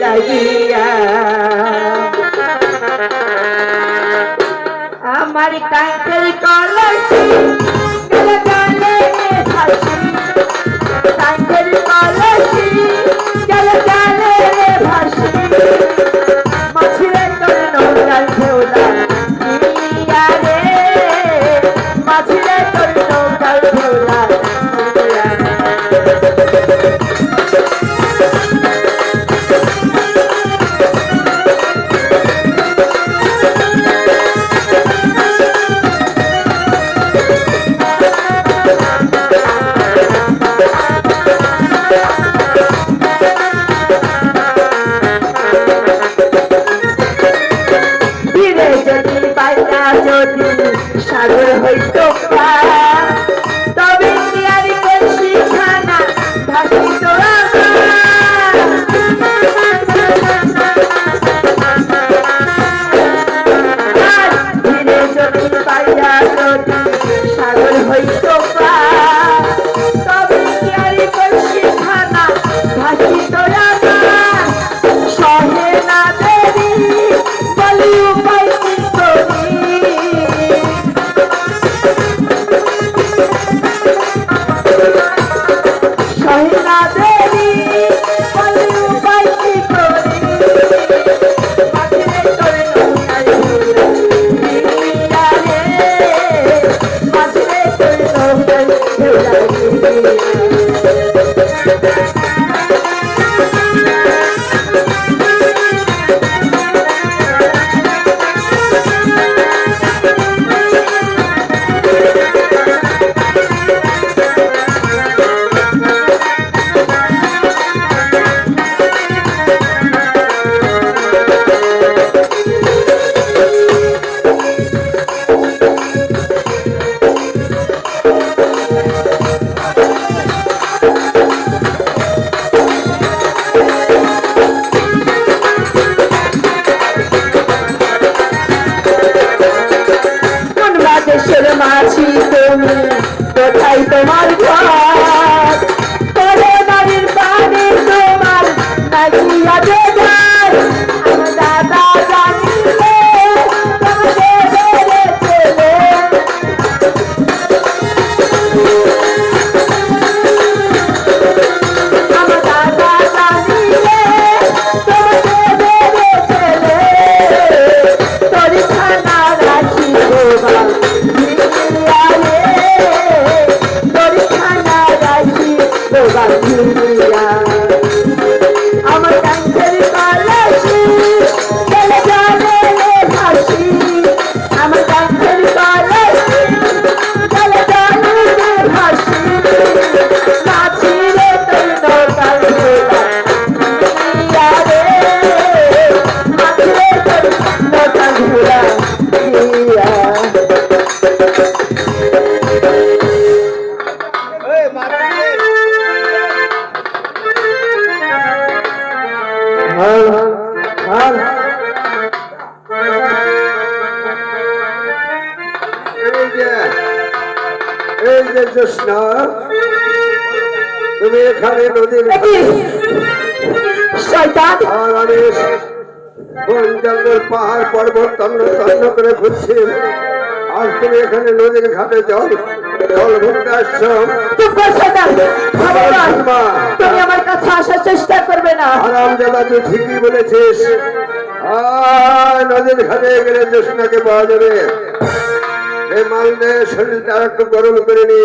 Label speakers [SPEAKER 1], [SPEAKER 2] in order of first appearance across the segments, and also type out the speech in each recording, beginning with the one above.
[SPEAKER 1] লাগিয়া আমার কাঁঠের কলসি গেলে গেলে ভাসি কাঁঠের কলসি গেলে গেলে ভাসি মাছিরে তোর নৌকার ঢেউলা দিয়া রে মাছিরে তোর নৌকার ঢেউলা সাগর হইতো তবে আর কলসি খানা ভাসিত ধীরে যদি পাইয়া যদি সাগর হইতো তবে আর কলসি খানা ভাসিত সহে না দেরি বলি উপায় কি করি সহিনা দেবী বলি উপায় কি করি মাঝিরে তোর নৌকার ঢেউলা রে মাঝিরে তোর নৌকার ঢেউলা মাছি তুমি কোথায় তোমার ঘর করে বাড়ির পানি তোমার নাকিয়া বেদার আমার দাদা জানিলে তোমাকে বেড়েছিলে আমার দাদা জানিলে তোমাকে বেড়েছিলে তোর খানা রাখি বাবা আমার কাঁধের কলসি গেলে গেলে ভাসি আমার কাঁধের কলসি গেলে গেলে ভাসি মাছিরে তোর নৌকার ঢেউলা দিয়া রে মাছিরে তোর নৌকার ঢেউলা দিয়া
[SPEAKER 2] তুমি এখানে নদীর বন জঙ্গল পাহাড় পর্বত তন্ন তন্ন করে ঘুরছি আর তুমি এখানে নদীর ঘাটে জল ঘুরতে আসছো
[SPEAKER 1] তুমি আমার কাছে আসার চেষ্টা করবে না
[SPEAKER 2] আরাম দাদা তুই ঠিকই বলেছিস নদীর ঘাটে গেলে জোসনাকে পাওয়া যাবে এই মাল দিয়ে শরীরটা একটু গরম করে নি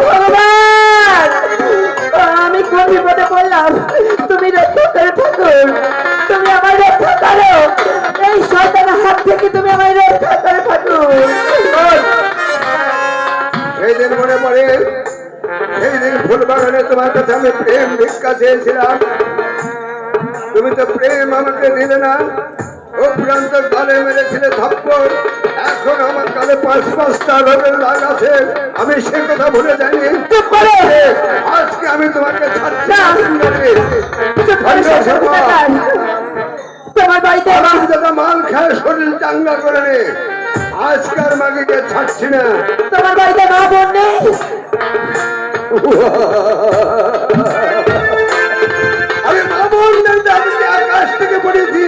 [SPEAKER 1] ভগবান আমি কোন বিপদে পড়লাম তুমি রক্ষা করে ঠাকুর তুমি আমার রক্ষা করো এই শয়তানের হাত থেকে তুমি আমার রক্ষা করে ঠাকুর
[SPEAKER 2] সেই দিন মনে পড়ে সেই দিন ফুল বাগানে তোমার কাছে আমি প্রেম ভিক্ষা চেয়েছিলাম তুমি তো প্রেম আমাকে দিলে না ও প্রান্ত গালে মেরেছিলে থাপ্পড় এখন আমার কালে 5-5টা রোগের দাগ আছে আমি সে কথা ভুলে যাইনি আজকে আমি তোমাকে
[SPEAKER 1] তোমার বাড়িতে
[SPEAKER 2] মাল খায় শরীর চাঙ্গা করে নে আজকার মাগিকে ছাড়ছি না
[SPEAKER 1] তোমার বাড়িতে মা বোন নেই
[SPEAKER 2] করেছি,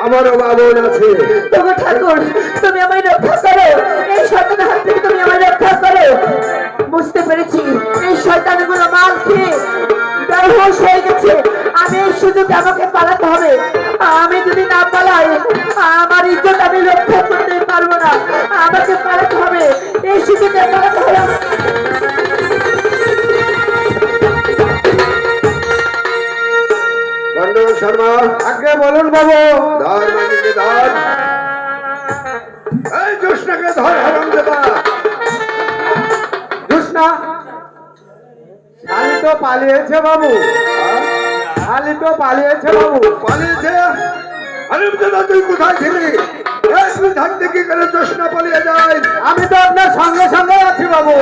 [SPEAKER 2] আমারও বাবন আছে।
[SPEAKER 1] তবু ঠাকুর তুমি আমায় রক্ষা করো, এই শয়তানের হাত থেকে তুমি আমায় রক্ষা করো। বুঝতে পেরেছি এই শয়তানগুলো মাল খেয়ে বেহুশ হয়ে গেছে। আমি এই সুযোগে আমাকে পালাতে হবে। আমি যদি না পালাই আমার ইজ্জত আমি রক্ষা করতে পারবো না। আমাকে পালাতে হবে, এই সুযোগে পালাতে হবে।
[SPEAKER 2] গন্ডগোল শর্মা,
[SPEAKER 3] আগে বলুন বাবু।
[SPEAKER 2] ধর মানিকে ধর, এই জোসনাকে ধর হারামজাদা।
[SPEAKER 3] জোসনা শালি তো পালিয়েছে বাবু, শালি তো পালিয়েছে বাবু।
[SPEAKER 2] পালিয়েছে? হারামজাদা তুই কোথায় ছিলি? এই তুই থাকতে কি করে জোসনা পালিয়ে যায়?
[SPEAKER 3] আমি তো আপনার সঙ্গে সঙ্গে আছি বাবু।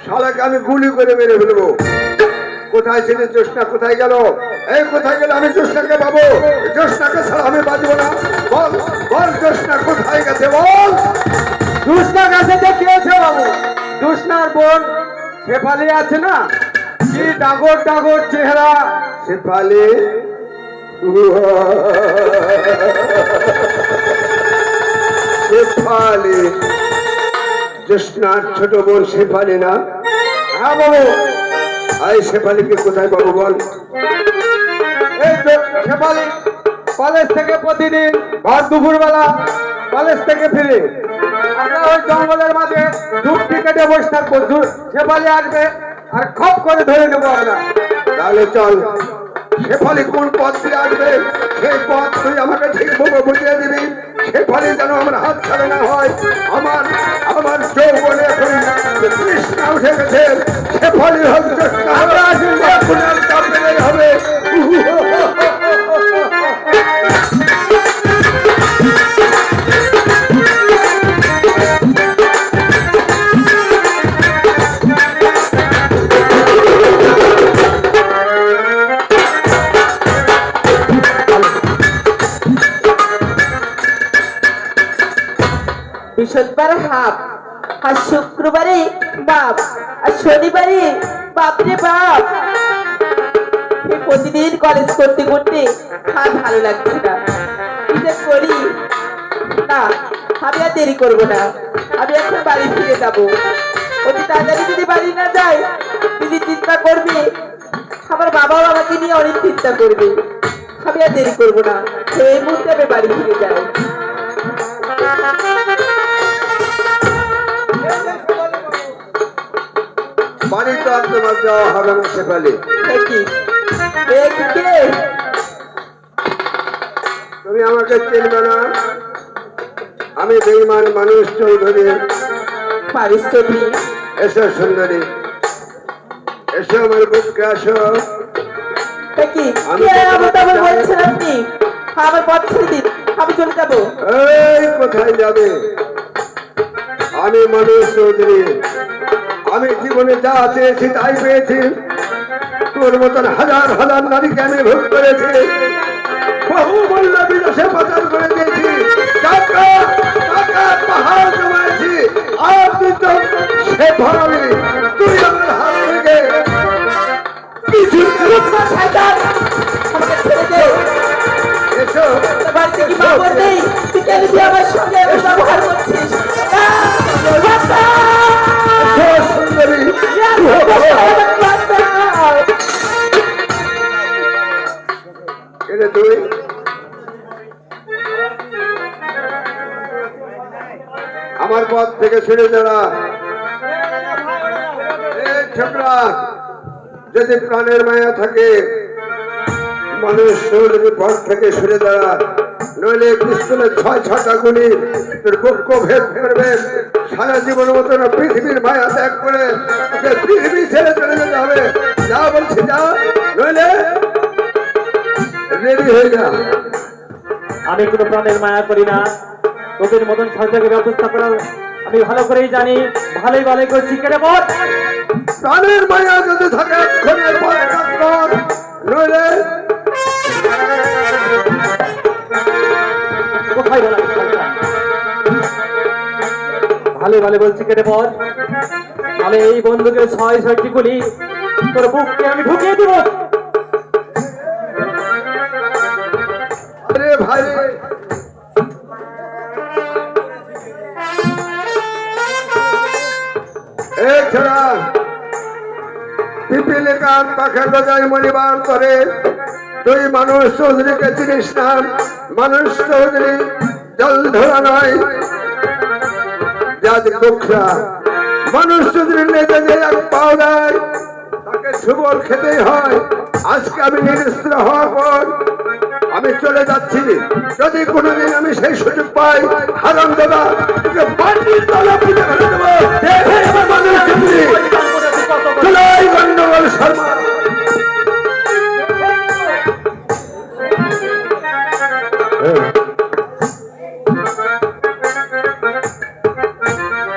[SPEAKER 2] শালাকে আমি গুলি করে মেরে ফেলবো। কোথায় ছিল জোসনা, কোথায় গেল? এই কোথায় গেল? আমি জোসনাকে পাবো, জোসনাকে ছাড়া আমি বাঁচবো না। বল বল জোসনা কোথায় গেছে বল।
[SPEAKER 3] জোসনা কাছে দেখিয়েছে বাবু। জোসনার বোন শেফালি আছে না, কি ডাগর ডাগর চেহারা।
[SPEAKER 2] শেফালি, শেফালি জোসনার ছোট বোন শেফালি না?
[SPEAKER 3] হ্যাঁ বাবু।
[SPEAKER 2] এই শেফালিকে কোথায় পাবো বল।
[SPEAKER 3] এই তো শেফালি কলেজ থেকে প্রতিদিন ভর দুপুর বেলা কলেজ থেকে ফিরে আমরা ওই জঙ্গলের মাঝে ধূপটি কেটে বসে থাকবো। শেফালি আসবে আর খপ করে ধরে নেবো আমরা।
[SPEAKER 2] তাহলে চল, শেফালি কোন পথ দিয়ে আসবে সেই পথ তুই আমাকে ঠিকভাবে বুঝিয়ে দিবি। শেফালি যেন আমার হাত ছাড়া না হয়। আমার আমার যৌবনে এখন তৃষ্ণা উঠে গেছে। শেফালি হচ্ছে আমরা আসি খুনের চাপেই হবে।
[SPEAKER 1] বৃহস্পতিবারে হাফ, আর শুক্রবারে বাপ, আর শনিবারে বাপরে বাপ। এই প্রতিদিন কলেজ করতে করতে আর ভালো লাগছে না, কি যে করি। না, আমি আর দেরি করবো না, আমি এখন বাড়ি ফিরে যাবো। অতি তাড়াতাড়ি যদি বাড়ি না যাই দিদি চিন্তা করবে, আমার বাবাও আমাকে নিয়ে অনেক চিন্তা করবে। আমি আর দেরি করবো না, এই মুহূর্তে আমি বাড়ি ফিরে যাই।
[SPEAKER 2] বাড়ি তো আর তোমার যাওয়া হবে না শেফালি। তুমি আমাকে চিনবে না, আমি বেঈমান মানুষ চৌধুরী।
[SPEAKER 1] পারিস চৌধুরী,
[SPEAKER 2] এসো সুন্দরী, এসো আমার বুককে আসো।
[SPEAKER 1] বলছেন আপনি? আমার পথ ছেড়ে দিন, আমি চলে যাবো।
[SPEAKER 2] এই কোথায় যাবে? আমি মানুষ চৌধুরী, আমি জীবনে যা চেয়েছি তাই পেয়েছি। তোর মতন হাজার হাজার নারীকে আমি ভোগ করেছি, বহু মূল্য বিদেশে পাচার করে দিয়েছি, টাকা টাকা পাহাড় জমাইছি। আর তুই তো শেফালি, তুই আমার হাত থেকে কিছু
[SPEAKER 1] আমাকে ছেড়ে দে।
[SPEAKER 2] এসো
[SPEAKER 1] বাড়িতে কি বাবর নেই? তুই কেন তুই আমার সঙ্গে এমন ব্যবহার করছিস?
[SPEAKER 2] সুন্দরী, এরে তুই আমার পথ থেকে সরে দাঁড়া। এই ছোকরা, যদি প্রাণের মায়া থাকে মানুষ চৌধুরীর পথ থেকে সরে দাঁড়া, নইলে পিস্তলের ৬-৬টা গুলি তোর বক্ষ ভেদ করবে। সারা জীবন মতন পৃথিবীর মায়া ত্যাগ করে তোকে পৃথিবী ছেড়ে চলে যেতে হবে। যা বলছি যা, নইলে রেডি হয়ে যা।
[SPEAKER 4] আমি কোনো প্রাণের মায়া করি না, তোদের মতন সরকারের ব্যবস্থা করার আমি ভালো করেই জানি। ভালোই ভালোই করছি, কেটে পথ।
[SPEAKER 2] প্রাণের মায়া যদি থাকে এক্ষণে পথ ত্যাগ কর, নইলে
[SPEAKER 4] কোথায় বলা ভালো ভালো বলছি, কেটে পথ। তাহলে এই বন্ধুকে ৬-৬টি গুলি তোর বুককে আমি ঢুকিয়ে দিব।
[SPEAKER 2] ভাই এছাড়া পিপিলি কাঠ পাখের গজায় মরিবার করে তুই মানুষ চৌধুরীকে চিনিস না। মানুষ চৌধুরী জল ধরা নয়, জাতি কুখরা। মানুষ চৌধুরী নেজে যে এক পাও দেয় তাকে সুবল খেতেই হয়। আজকে আমি নিরস্ত্র হওয়ার পর আমি চলে যাচ্ছি। যদি কোনোদিন আমি সেই সুযোগ পাই, হারাম দাদা তোকে পাটির তলা পুজো করে দেবো। দেখে আমার মানুষ চৌধুরী চলাই গন্ডগোল শর্মা।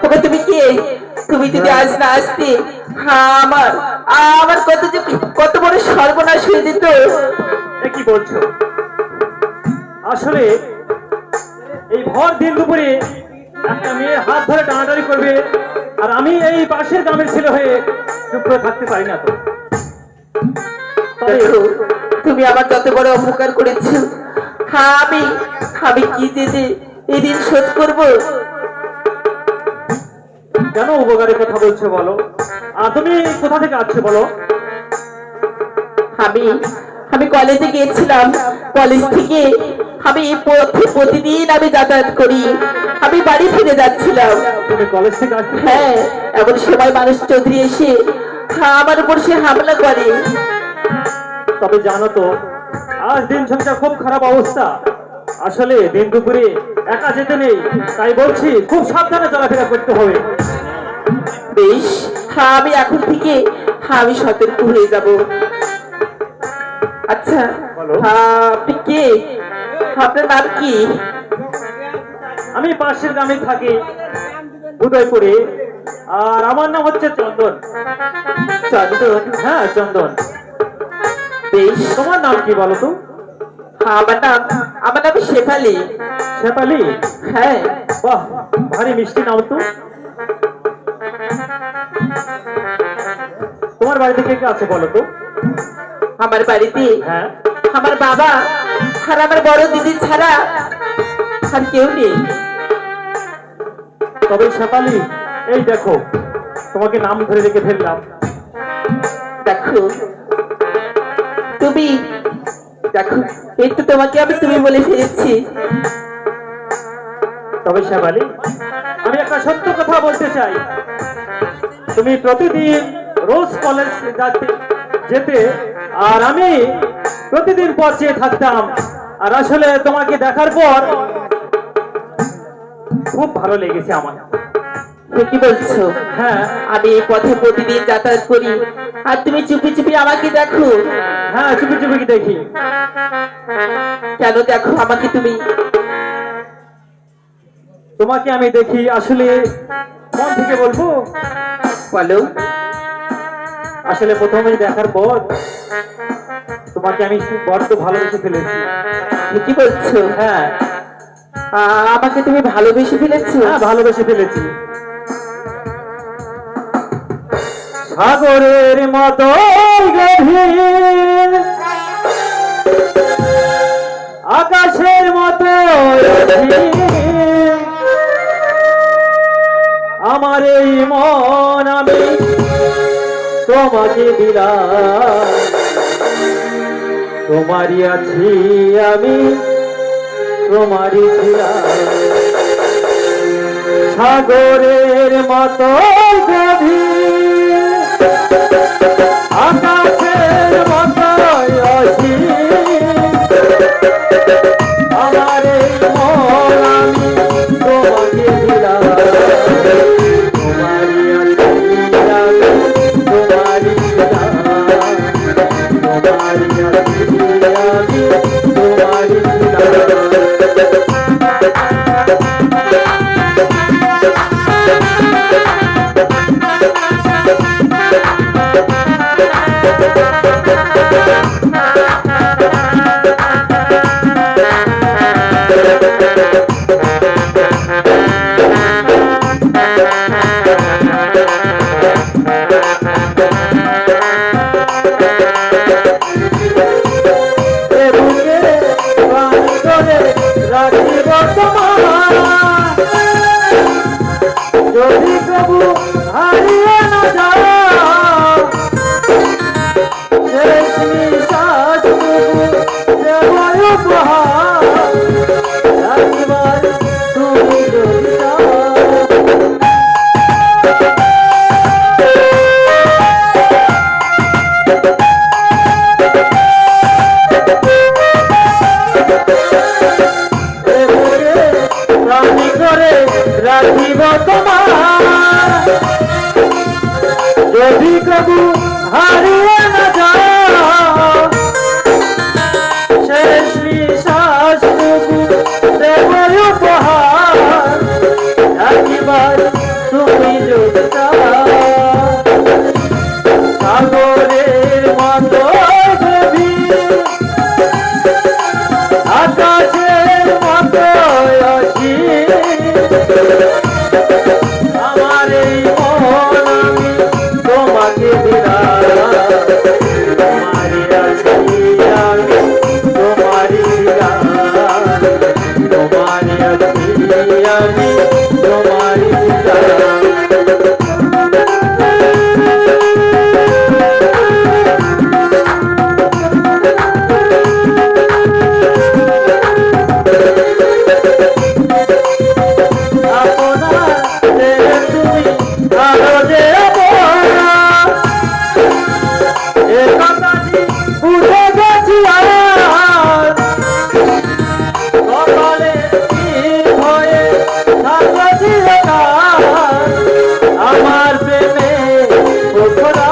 [SPEAKER 1] ওগো, তুমি কে? তুমি যদি আজ না আসতে, হ্যাঁ আমার আমার কত বড় সর্বনাশ হয়ে যেত।
[SPEAKER 4] এ কি বলছো? আসলে এই ভর দিন দুপুরে একটা মেয়ের হাত ধরে টানাটানি করবে, আর আমি এই পাশের গ্রামের ছেলে হয়ে চুপ করে থাকতে পারি না তো। তবে
[SPEAKER 1] দেখো, তুমি আমার যত বড় অপকার করেছো, হ্যাঁ আমি কি যে এই দিন শোধ করবো।
[SPEAKER 4] কেন উপকারের কথা বলছো বলো? আর তুমি কোথা থেকে আসছো বলো?
[SPEAKER 1] আমি কলেজে গিয়েছিলাম। কলেজ থেকে আমি প্রতিদিন আমি যাতায়াত করি। আমি বাড়ি ফিরে যাচ্ছিলাম।
[SPEAKER 4] তুমি কলেজ থেকে আসছো?
[SPEAKER 1] হ্যাঁ, এমন সময় মানুষ চৌধুরী এসে আমার উপর সে হামলা করে।
[SPEAKER 4] তবে জানো তো, আজ দিন সংখ্যা খুব খারাপ অবস্থা। আসলে দিন দুপুরে একা যেতে নেই, তাই বলছি খুব সাবধানে চলাফেরা করতে হবে।
[SPEAKER 1] বেশ, হ্যাঁ আমি এখন থেকে আমি সতর্ক হয়ে যাব। আচ্ছা,
[SPEAKER 4] বলো।
[SPEAKER 1] হ্যাঁ আপনি কে? আপনার নাম কি?
[SPEAKER 4] আমি পাশের গ্রামে থাকি, উদয়পুরে। আর আমার নাম হচ্ছে চন্দন।
[SPEAKER 1] চন্দন?
[SPEAKER 4] হ্যাঁ, চন্দন।
[SPEAKER 1] বেশ,
[SPEAKER 4] তোমার নাম কি বলো তো?
[SPEAKER 1] হ্যাঁ, আমার নাম শেফালি।
[SPEAKER 4] শেফালি?
[SPEAKER 1] হ্যাঁ।
[SPEAKER 4] বাহ, ভারী মিষ্টি নাম তো। তোমার বাড়িতে কে কে আছে বলো তো?
[SPEAKER 1] আমার বাড়িতে
[SPEAKER 4] হ্যাঁ।
[SPEAKER 1] আমার বাবা আর আমার বড় দিদি ছাড়া আর কেউ নেই।
[SPEAKER 4] তবে শেফালি, এই দেখো, তোমাকে নাম ধরে রেখে ফেললাম।
[SPEAKER 1] দেখো এই তো তোমাকে আমি তুমি বলে ফেলেছি।
[SPEAKER 4] তবে শেফালি, আমি একটা সত্য কথা বলতে চাই। তুমি প্রতিদিন রোজ কলেজ যেতে, আর আমি প্রতিদিন পথ চেয়ে থাকতাম। আর আসলে তোমাকে দেখার পর খুব ভালো লেগেছে আমার।
[SPEAKER 1] তুমি কি বলছো?
[SPEAKER 4] হ্যাঁ,
[SPEAKER 1] আমি এই পথে প্রতিদিন যাতায়াত করি, আর তুমি চুপি চুপি আমাকে দেখো।
[SPEAKER 4] হ্যাঁ, চুপি চুপি কি দেখি।
[SPEAKER 1] কেন দেখো আমাকে তুমি?
[SPEAKER 4] তোমাকে আমি দেখি আসলে মন থেকে বলবো।
[SPEAKER 1] বলো।
[SPEAKER 4] আসলে প্রথমে দেখার পর তোমাকে আমি বড্ড ভালোবেসে ফেলেছি।
[SPEAKER 1] তুমি কি বলছো?
[SPEAKER 4] হ্যাঁ,
[SPEAKER 1] আমাকে তুমি ভালোবেসে ফেলেছো?
[SPEAKER 4] হ্যাঁ, ভালোবেসে ফেলেছি। সাগরের মতো গভীর, আকাশের মতো অধীর, আমার এই মন আমি তোমাকে দিলাম। তোমারই আছি আমি, তোমারই ছিলাম। সাগরের মতো গভীর, আকাশের মতো অসীম, আমার এই মন আমি তোমাকে দিলাম। তোমারই আছি আমি, তোমারই ছিলাম। তোমারই আছি আমি, তোমারই ছিলাম। বুকে প্রাণ করে যদি প্রভু হারিয়ে না যাও শেষ নিঃশ্বাস দেবয় উপহার রাখিবার তুমি যদি চাও। রাখিব তোমার যদি প্রভু হারিয়ে না যাও শেষ নিঃশ্বাস দেবয় উপহার রাখিবার তুমি যদি চাও। সাগরের মতো গভীর আকাশের মতো অসীম আমার এই মন আমি তোমাকে দিলাম তোমারই আছি আমি তোমারই দিলাম তোমারই আছি আমি তোমারই দিলাম। আমার প্রেমে ওঠরা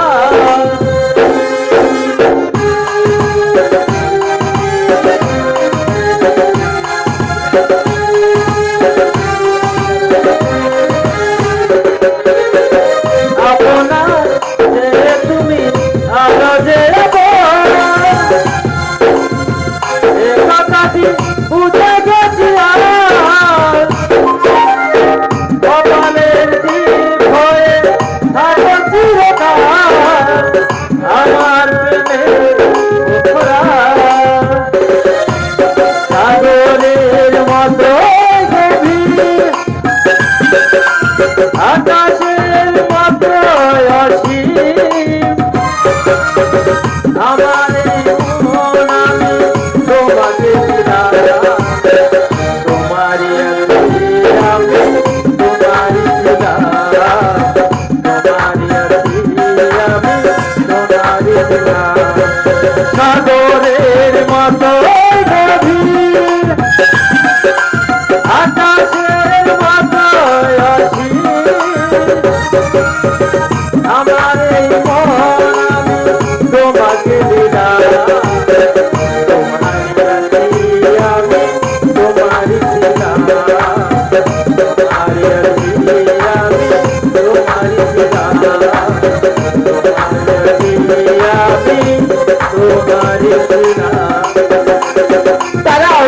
[SPEAKER 4] আপনার যে তুমি আলো যে কথাটি বুঝে গেছি আর কপালের দ্বীপ হয়ে থাকো চিরকাল আমার প্রেমে ওঠরা সাগরের মতো গভীর আকাশের মতো অসীম আমার এই মন আমি তোমাকে দিলাম তোমারই আছি আমি তোমারই দিলাম তোমারই আছি আমি তোমারই দিলাম। সাগরের মতো গভীর আকাশের মতো অসীম আমার এই মন আমি তোমাকে দিলাম তোমারই আছি আমি তোমারই দিলাম তোমারই আছি আমি তোমারই দিলাম তোমারই আছি আমি তোমারই দিলাম।
[SPEAKER 1] দাঁড়াও,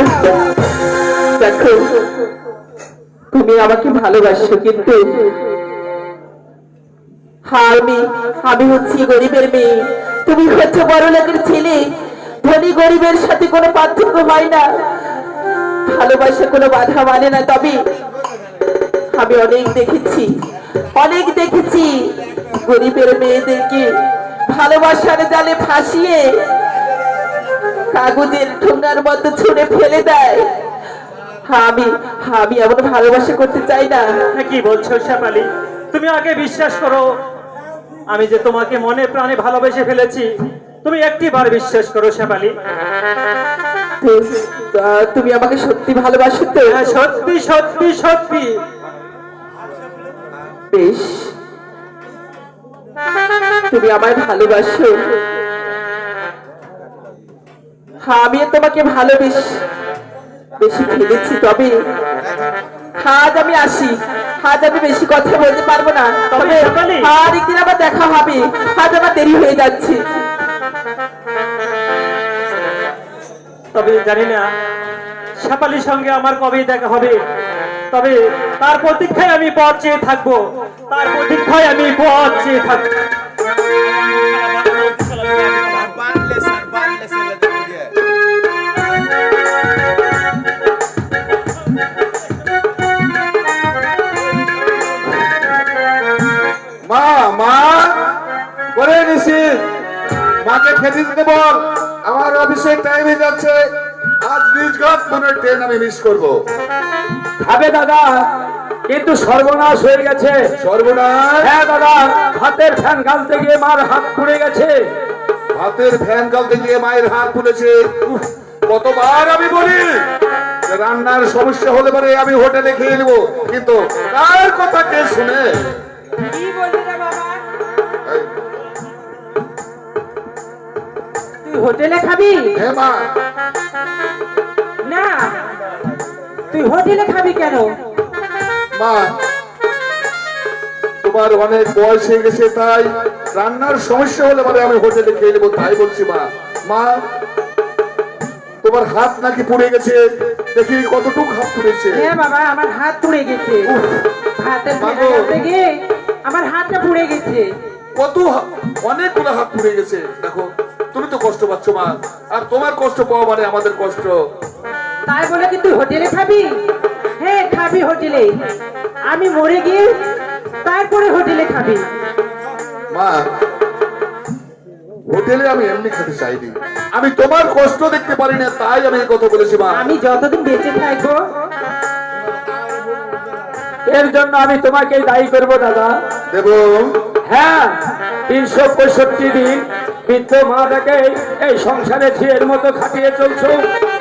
[SPEAKER 1] দেখো তুমি আমাকে ভালোবাসো কিন্তু হ্যাঁ আমি হচ্ছি গরিবের মেয়ে, তুমি হচ্ছে বড় লোকের ছেলে। ধনী গরিবের সাথে কোনো পার্থক্য হয় না, ভালোবাসা কোনো বাধা মানে না। তবে আমি অনেক দেখেছি গরিবের মেয়েদেরকে ভালোবাসার জালে ফাঁসিয়ে কাগজের ঠোঙার মতো ছুঁড়ে ফেলে দেয়। আমি এমন ভালোবাসা করতে চাই না।
[SPEAKER 4] কি বলছো শেফালি? তুমি আগে বিশ্বাস করো আমি যে তোমাকে মনে প্রাণে ভালোবেসে ফেলেছি। তুমি একটিবার বিশ্বাস করো শেফালি।
[SPEAKER 1] তুমি আমাকে সত্যি ভালোবাসো তো?
[SPEAKER 4] হ্যাঁ, সত্যি সত্যি সত্যি।
[SPEAKER 1] বেশ, তুমি আমায় ভালোবাসো। হ্যাঁ, আমি তোমাকে বেশি ফেলেছি। তবে আজ আমি আসি, আজ আমি বেশি কথা বলতে পারবো না। তবে আরেকদিন আবার দেখা হবে, আজ আমার দেরি হয়ে যাচ্ছে।
[SPEAKER 4] তবে জানি না শেফালির সঙ্গে আমার কবে দেখা হবে। তবে তার প্রতীক্ষায় আমি পথ চেয়ে থাকবো, তার প্রতীক্ষায় আমি পথ চেয়ে থাকবো।
[SPEAKER 2] খেতে দিতে বল, আমার অফিসের টাইম হয়ে যাচ্ছে। আজ নিজঘাট মনের ট্রেন আমি মিস করব।
[SPEAKER 3] খাবে দাদা, কিন্তু সর্বনাশ হয়ে গেছে।
[SPEAKER 2] সর্বনাশ!
[SPEAKER 3] হ্যাঁ দাদা, হাতের ফ্যান গালতে গিয়ে মার হাত পুড়ে গেছে।
[SPEAKER 2] হাতের ফ্যান গালতে গিয়ে মায়ের হাত পুড়েছে। উফ, কতবার আমি বলি যে রান্নার সমস্যা হলে পরে আমি হোটেলে খেয়ে নেবো, কিন্তু কার কথা কে শুনে?
[SPEAKER 1] কি বললি রে বাবা?
[SPEAKER 2] এই,
[SPEAKER 1] তুই হোটেলে খাবি?
[SPEAKER 2] হ্যাঁ মা,
[SPEAKER 1] না, তুই হোটেলে খাবি কেন?
[SPEAKER 2] মা তোমার অনেক বয়স হয়ে গেছে, তাই রান্নার সমস্যা হলে পরে আমি হোটেলে খেয়ে নেবো, তাই বলছি মা। মা, তোমার হাত নাকি পুড়ে গেছে, দেখি কতটুকু হাত পুড়েছে।
[SPEAKER 1] হ্যাঁ বাবা, আমার হাত পুড়ে গেছে।
[SPEAKER 2] উফ,
[SPEAKER 1] হাতের
[SPEAKER 2] বাবা।
[SPEAKER 1] ফেনা কাটতে গিয়ে আমার হাতটা পুড়ে গেছে।
[SPEAKER 2] অনেকগুলো হাত পুড়ে গেছে। দেখো, তুমি তো কষ্ট পাচ্ছ মা, আর তোমার কষ্ট পাওয়া মানে আমাদের কষ্ট।
[SPEAKER 1] তাই বলে কি তুই হোটেলে খাবি? হ্যাঁ খাবি হোটেলে, আমি মরে গিয়ে তারপরে হোটেলে খাবি।
[SPEAKER 2] মা, হোটেলে আমি এমনি খেতে চাইনি, আমি তোমার কষ্ট দেখতে পারি না, তাই আমি এই কথা বলেছি মা।
[SPEAKER 1] আমি যতদিন বেঁচে থাকবো
[SPEAKER 3] এর জন্য আমি তোমাকে দায়ী করব দাদা।
[SPEAKER 2] দেব।
[SPEAKER 3] হ্যাঁ, 365 দিন বৃদ্ধ মাটাকে এই সংসারে ঝিয়ের মতো খাটিয়ে চলছো।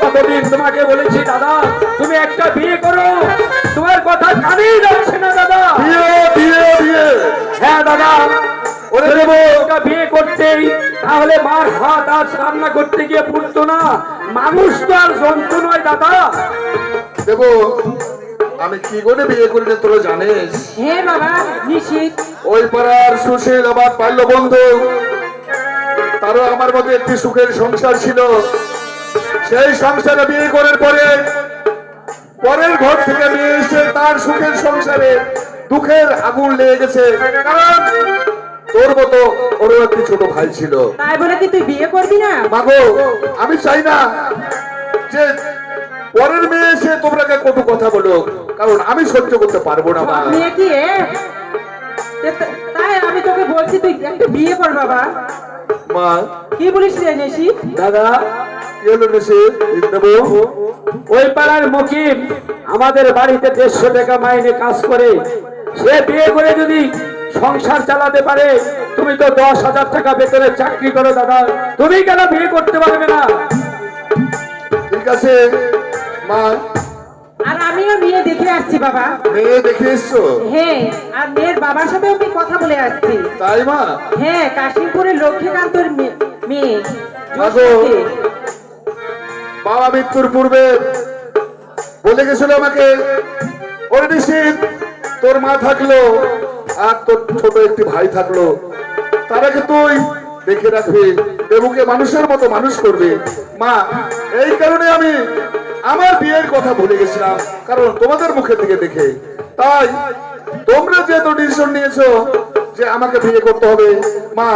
[SPEAKER 3] কতদিন তোমাকে বলেছি দাদা, তুমি একটা বিয়ে করো, তোমার কথা কানেই যাচ্ছে না দাদা।
[SPEAKER 2] বিয়ে বিয়ে বিয়ে!
[SPEAKER 3] হ্যাঁ দাদা,
[SPEAKER 2] ওরে দেব।
[SPEAKER 3] একটা বিয়ে করতেই, তাহলে মার হাত আজ রান্না করতে গিয়ে পুড়তো না। মানুষ তো আর যন্ত্র নয় দাদা।
[SPEAKER 2] দেব, আমি কি করে বিয়ে করিনি তোরা জানিস?
[SPEAKER 1] হ্যাঁ বাবা নিশ্চিত।
[SPEAKER 2] ওই পাড়ার সুশীল আমার বাল্য বন্ধু, তারও আমার মধ্যে একটি সুখের সংসার ছিল। সেই সংসারে বিয়ে করার পরে পরের ঘর থেকে নিয়ে এসে তার সুখের সংসারে দুঃখের আগুন লেগে গেছে। কারণ তোর মতো ওরও একটি ছোট ভাই ছিল।
[SPEAKER 1] তাই বলে কি তুই বিয়ে করবি না?
[SPEAKER 2] মাগো, আমি চাই না যে পরের মেয়ে এসে তোমরাকে কটু কথা বলো, কারণ আমি সহ্য করতে পারবো না মা।
[SPEAKER 1] মেয়ে কি তাই আমি তোকে বলছি তুই একটা বিয়ে কর বাবা।
[SPEAKER 2] মা,
[SPEAKER 1] কি বলিস রে নেশি?
[SPEAKER 3] দাদা,
[SPEAKER 2] কি হলো নেশে? দেবো।
[SPEAKER 3] ওই পাড়ার মুকিম আমাদের বাড়িতে 150 টাকা মাইনে কাজ করে, সে বিয়ে করে যদি সংসার চালাতে পারে, তুমি তো 10,000 টাকা বেতনের চাকরি করো দাদা, তুমি কেন বিয়ে করতে পারবে না?
[SPEAKER 2] ঠিক আছে মা,
[SPEAKER 1] আর আমিও মেয়ে দেখে আসছি বাবা।
[SPEAKER 2] মেয়ে দেখে এসছো?
[SPEAKER 1] হ্যাঁ, আর মেয়ের বাবার সাথেও আমি কথা বলে আসছি।
[SPEAKER 2] তাই মা?
[SPEAKER 1] হ্যাঁ, কাশিমপুরের লক্ষ্মীকান্তর মেয়ে
[SPEAKER 2] মাগো,
[SPEAKER 1] জ্যোতিষী।
[SPEAKER 2] বাবা মৃত্যুর পূর্বে বলে গেছিল আমাকে, ওরে নিশিত, তোর মা থাকলো আর তোর ছোট একটি ভাই থাকলো, তারাকে তুই দেখে রাখবি, দেবুকে মানুষের মতো মানুষ করবে। মা, এই কারণে আমি আমার বিয়ের কথা ভুলে গেছিলাম, কারণ তোমাদের মুখের দিকে দেখে। তাই তোমরা যেহেতু ডিসিশন নিয়েছো যে আমাকে বিয়ে করতে হবে, মা,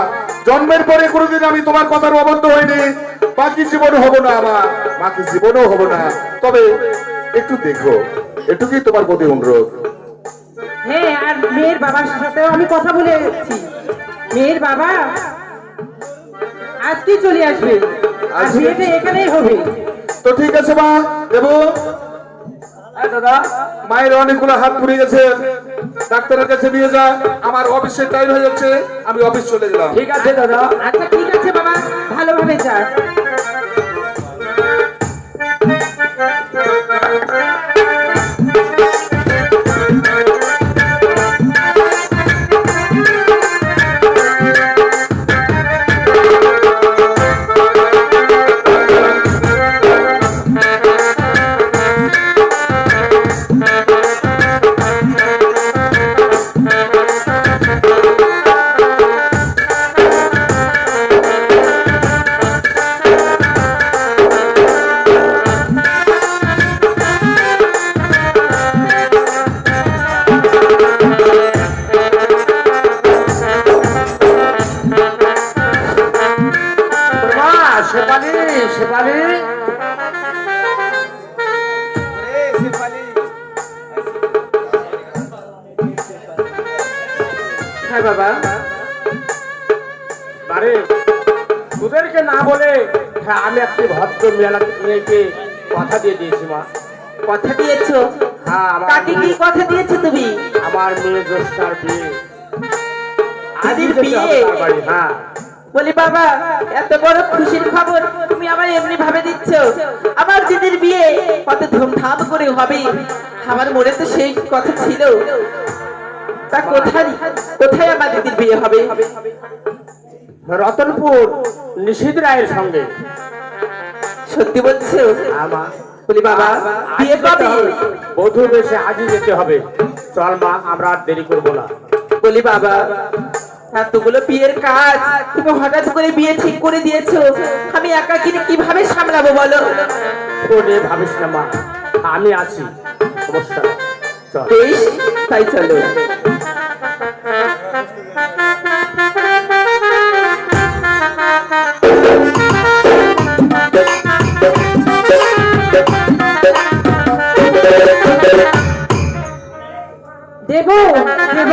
[SPEAKER 2] জন্মের পরে কোনোদিন আমি তোমার কথার অবাধ্য হইনি, বাকি জীবনও হব না, আমার বাকি জীবনও হব না। তবে একটু দেখো, এটুকুই তোমার প্রতি অনুরোধ।
[SPEAKER 1] হ্যাঁ, আর মেয়ের বাবার সাথেও আমি কথা বলে এসেছি। মেয়ের বাবা আজকে চলে আসবে, আর
[SPEAKER 2] আজকে?
[SPEAKER 1] বিয়েটা এখানেই হবে।
[SPEAKER 2] তো ঠিক আছে মা, দেবো।
[SPEAKER 3] হ্যাঁ দাদা,
[SPEAKER 2] মায়ের অনেকগুলো হাত পুড়ে গেছে, ডাক্তারের কাছে নিয়ে যা, আমার অফিসের টাইম হয়ে যাচ্ছে, আমি অফিস চলে গেলাম।
[SPEAKER 3] ঠিক আছে দাদা।
[SPEAKER 1] আচ্ছা ঠিক আছে বাবা, ভালোভাবে যা।
[SPEAKER 3] শেফালি, শেফালি,
[SPEAKER 1] হ্যাঁ বাবা।
[SPEAKER 3] বারে তোদেরকে না বলে হ্যাঁ, আমি একটি ভদ্র মেয়েকে কথা দিয়ে দিয়েছি মা।
[SPEAKER 1] কথা দিয়েছো?
[SPEAKER 3] হ্যাঁ, আমার
[SPEAKER 1] কাকে কি কথা দিয়েছো তুমি?
[SPEAKER 3] আমার মেয়ে জ্যোৎস্নার বিয়ে।
[SPEAKER 1] আদির
[SPEAKER 3] যেতে হবে
[SPEAKER 1] বিয়ে?
[SPEAKER 3] তার বাড়ি, হ্যাঁ।
[SPEAKER 1] বলি বাবা, এত বড় খুশির খবর তুমি আমার এমনি ভাবে দিচ্ছ? আমার দিদির বিয়ে কত ধুমধাম করে হবে, আমার মনে তো সেই কথা ছিল। তা কোথায় কোথায় আমার দিদির বিয়ে হবে?
[SPEAKER 3] রতনপুর নিশীথ রায়ের সঙ্গে।
[SPEAKER 1] সত্যি বলছো?
[SPEAKER 3] আমার
[SPEAKER 1] বলি বাবা, বিয়ে কবে?
[SPEAKER 3] বধূ বেশে আজই যেতে হবে। চল মা, আমরা আর দেরি করবো না।
[SPEAKER 1] বলি বাবা, এতগুলো বিয়ের কাজ তুমি হঠাৎ করে বিয়ে ঠিক করে দিয়েছো, আমি একা কিভাবে সামলাবো বলো?
[SPEAKER 3] কোনে ভাবিস না মা, আমি আছি, সমস্যা নেই। চল।
[SPEAKER 1] বেশ, তাই চলো।
[SPEAKER 5] দেব দেব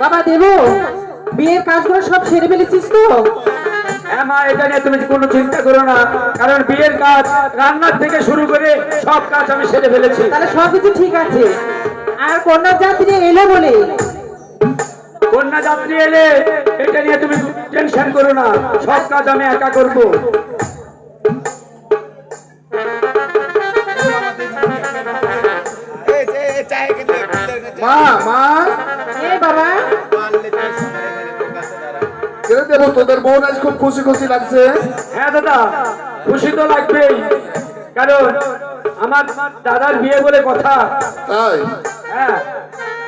[SPEAKER 5] বাবা, দেব বিয়ের কাজগুলো সব সেরে ফেলেছিস তো?
[SPEAKER 3] হ্যাঁ মা, এটা নিয়ে তুমি কোনো চিন্তা করো না, কারণ বিয়ের কাজ রান্নার থেকে শুরু করে সব কাজ আমি সেরে ফেলেছি।
[SPEAKER 5] তাহলে সবকিছু ঠিক আছে। আর কন্যা যাত্রী এলো বলে
[SPEAKER 3] কন্যা যাত্রী এলে এটা নিয়ে তুমি টেনশন করো না, সব কাজ আমি একা করব।
[SPEAKER 2] মা মা
[SPEAKER 5] এ বাবা,
[SPEAKER 2] ছেড়ে দেবো, তোদের বোন আজ খুব খুশি খুশি লাগছে।
[SPEAKER 3] হ্যাঁ দাদা, খুশি তো লাগবেই, কারণ আমার দাদার বিয়ে বলে কথা।
[SPEAKER 2] তাই?
[SPEAKER 3] হ্যাঁ,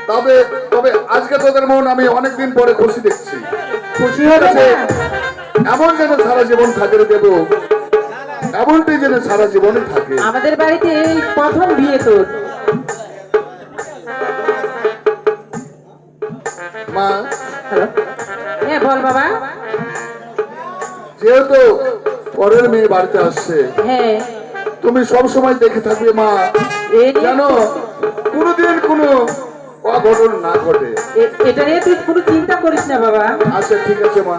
[SPEAKER 2] তবে তবে আজকে তোদের মন আমি অনেকদিন পরে খুশি দেখছি।
[SPEAKER 5] খুশি হবে না?
[SPEAKER 2] এমন যেন সারা জীবন থাকে রে দেবো, এমনটি যেন সারা জীবনই থাকে।
[SPEAKER 5] আমাদের বাড়িতে এই প্রথম বিয়ে তোর।
[SPEAKER 2] মা,
[SPEAKER 5] হ্যাঁ বল বাবা।
[SPEAKER 2] যেহেতু পরের মেয়ে বাড়িতে আসছে,
[SPEAKER 5] হ্যাঁ,
[SPEAKER 2] তুমি সব সময় দেখে থাকবে মা,
[SPEAKER 5] এই নিয়ে-
[SPEAKER 2] জানো কোনোদিন কোনো অঘটন না ঘটে।
[SPEAKER 5] এটা নিয়ে তুই কোনো চিন্তা করিস না বাবা।
[SPEAKER 2] আচ্ছা ঠিক আছে মা।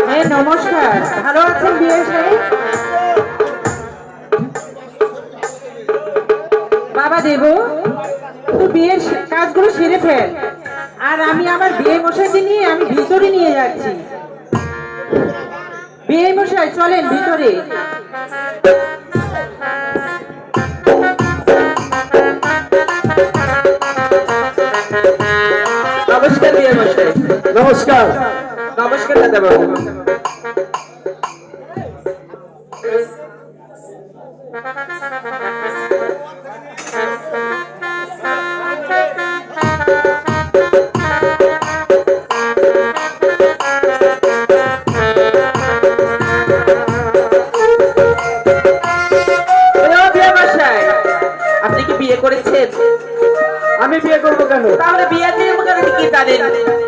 [SPEAKER 5] হ্যাঁ নমস্কার, ভালো আছেন বিয়ে সাহেব? বাবা দেব, তুই বিয়ের কাজগুলো সেরে ফেল, আর আমি আমার বিয়ে মশাইকে নিয়ে আমি ভিতরে নিয়ে যাচ্ছি। বিয়ে মশাই চলেন ভিতরে।
[SPEAKER 1] নমস্কার বিয়ে মশাই।
[SPEAKER 3] নমস্কার।
[SPEAKER 1] নমস্কার দাদা বাবু। বিয়ে মশাই, আপনি কি বিয়ে করেছেন?
[SPEAKER 3] আমি বিয়ে করবো কেন?
[SPEAKER 1] তাহলে বিয়ে দিয়ে কি জানেন?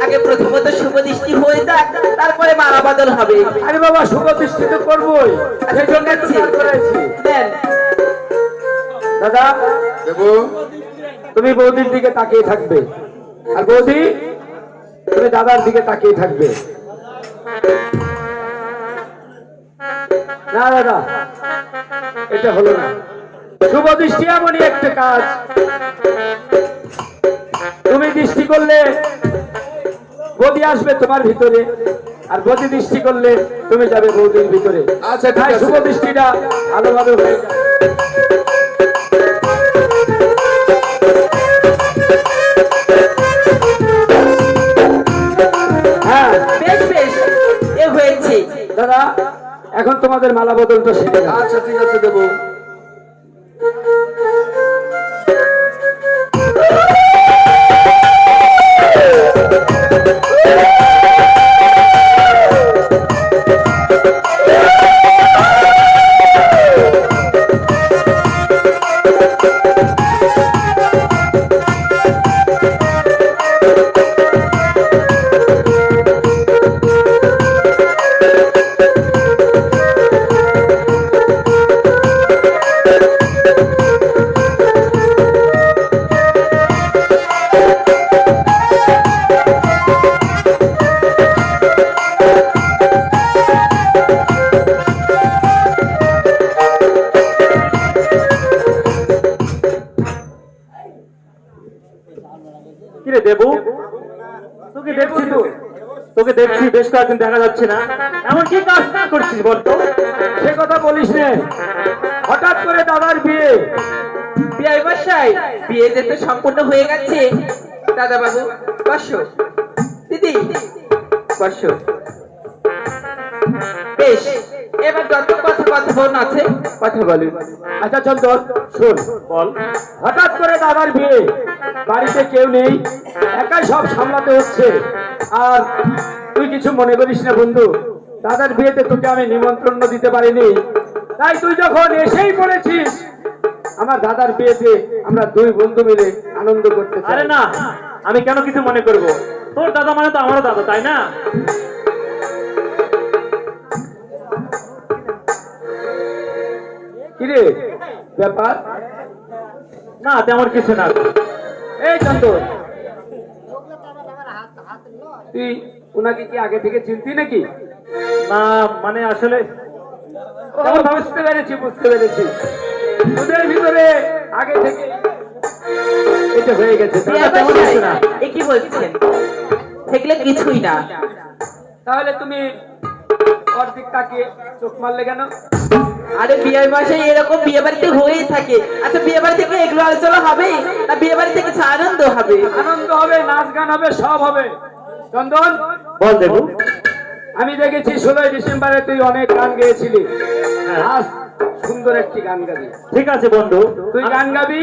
[SPEAKER 1] আগে প্রথমত শুভ দৃষ্টি হয়ে যাক, তারপরে মালা বদল হবে।
[SPEAKER 3] আরে বাবা, শুভ দৃষ্টি তো করবোই, সেই জন্য করেছি।
[SPEAKER 1] দেন।
[SPEAKER 3] দাদা,
[SPEAKER 2] দেবো,
[SPEAKER 3] তুমি বৌদির দিকে তাকিয়ে থাকবে, আর বৌদি তুমি দাদার দিকে তাকিয়ে থাকবে। না দাদা, এটা হলো না। শুভ দৃষ্টি এমনই একটা কাজ, তুমি দৃষ্টি করলে বৌদি আসবে তোমার ভিতরে, আর বৌদি দৃষ্টি করলে তুমি যাবে বৌদির ভিতরে।
[SPEAKER 2] আচ্ছা, ঠিক
[SPEAKER 3] তাই
[SPEAKER 2] আছে।
[SPEAKER 3] শুভ দৃষ্টিটা ভালোভাবে হয়ে যায়। হ্যাঁ
[SPEAKER 1] বেশ বেশ, এ হয়েছে।
[SPEAKER 3] দাদা, এখন তোমাদের মালা বদলটা সেরে গেল।
[SPEAKER 2] আচ্ছা ঠিক আছে দেবো।
[SPEAKER 4] দেখছি বেশ কয়েকদিন দেখা যাচ্ছে না, এমন কি কাজ করছিস বলতো?
[SPEAKER 3] সে কথা বলিস নে, হঠাৎ করে দাদার বিয়ে।
[SPEAKER 1] বিয়ে মশাই, বিয়ে যেতে সম্পূর্ণ হয়ে গেছে। দাদা বাবু বসো, দিদি বসো। বেশ, এবার যত কথা বলুন আছে কথা বলুন।
[SPEAKER 3] আচ্ছা চন্দন শোন,
[SPEAKER 4] বল।
[SPEAKER 3] হঠাৎ করে দাদার বিয়ে, বাড়িতে কেউ নেই, একাই সব সামলাতে হচ্ছে। আর তুই কিছু মনে করিস না বন্ধু, দাদার বিয়েতে তোকে আমি নিমন্ত্রণ দিতে পারিনি, তাই তুই যখন এসেই পড়েছিস, আমার দাদার বিয়েতে আমরা দুই বন্ধু মিলে আনন্দ করতে চাই।
[SPEAKER 4] আরে না, আমি কেন কিছু মনে করব? তোর দাদা মানে তো আমারও দাদা, তাই না?
[SPEAKER 3] কিরে ব্যাপার?
[SPEAKER 4] না তেমন কিছু না।
[SPEAKER 3] এই চন্দন, তুই ওনাকে কি আগে থেকে চিনতি নাকি?
[SPEAKER 4] না মানে আসলে
[SPEAKER 3] ও, বুঝতে পেরেছি বুঝতে পেরেছি, তোদের ভিতরে আগে থেকে এটা হয়ে গেছে।
[SPEAKER 1] বিয়ে
[SPEAKER 3] তেমন কিছু না।
[SPEAKER 1] মশাই, এ কি বলছেন? সেগুলো কিছুই না।
[SPEAKER 3] তাহলে তুমি অর্ধেক তাকিয়ে চোখ মারলে কেন?
[SPEAKER 1] আরে বিয়ে মশাই, এরকম বিয়ে বাড়িতে হয়েই থাকে। আচ্ছা বিয়ে বাড়ি থেকে এগুলো আলোচনা হবে না, বিয়ে বাড়িতে কিছু আনন্দ হবে?
[SPEAKER 3] আনন্দ হবে, নাচ গান হবে, সব হবে। চন্দন
[SPEAKER 4] বল দেবু।
[SPEAKER 3] আমি দেখেছি 16ই ডিসেম্বরে তুই অনেক গান গেয়েছিলি, আজ সুন্দর একটি গান গাবি।
[SPEAKER 4] ঠিক আছে বন্ধু,
[SPEAKER 3] তুই গান গাবি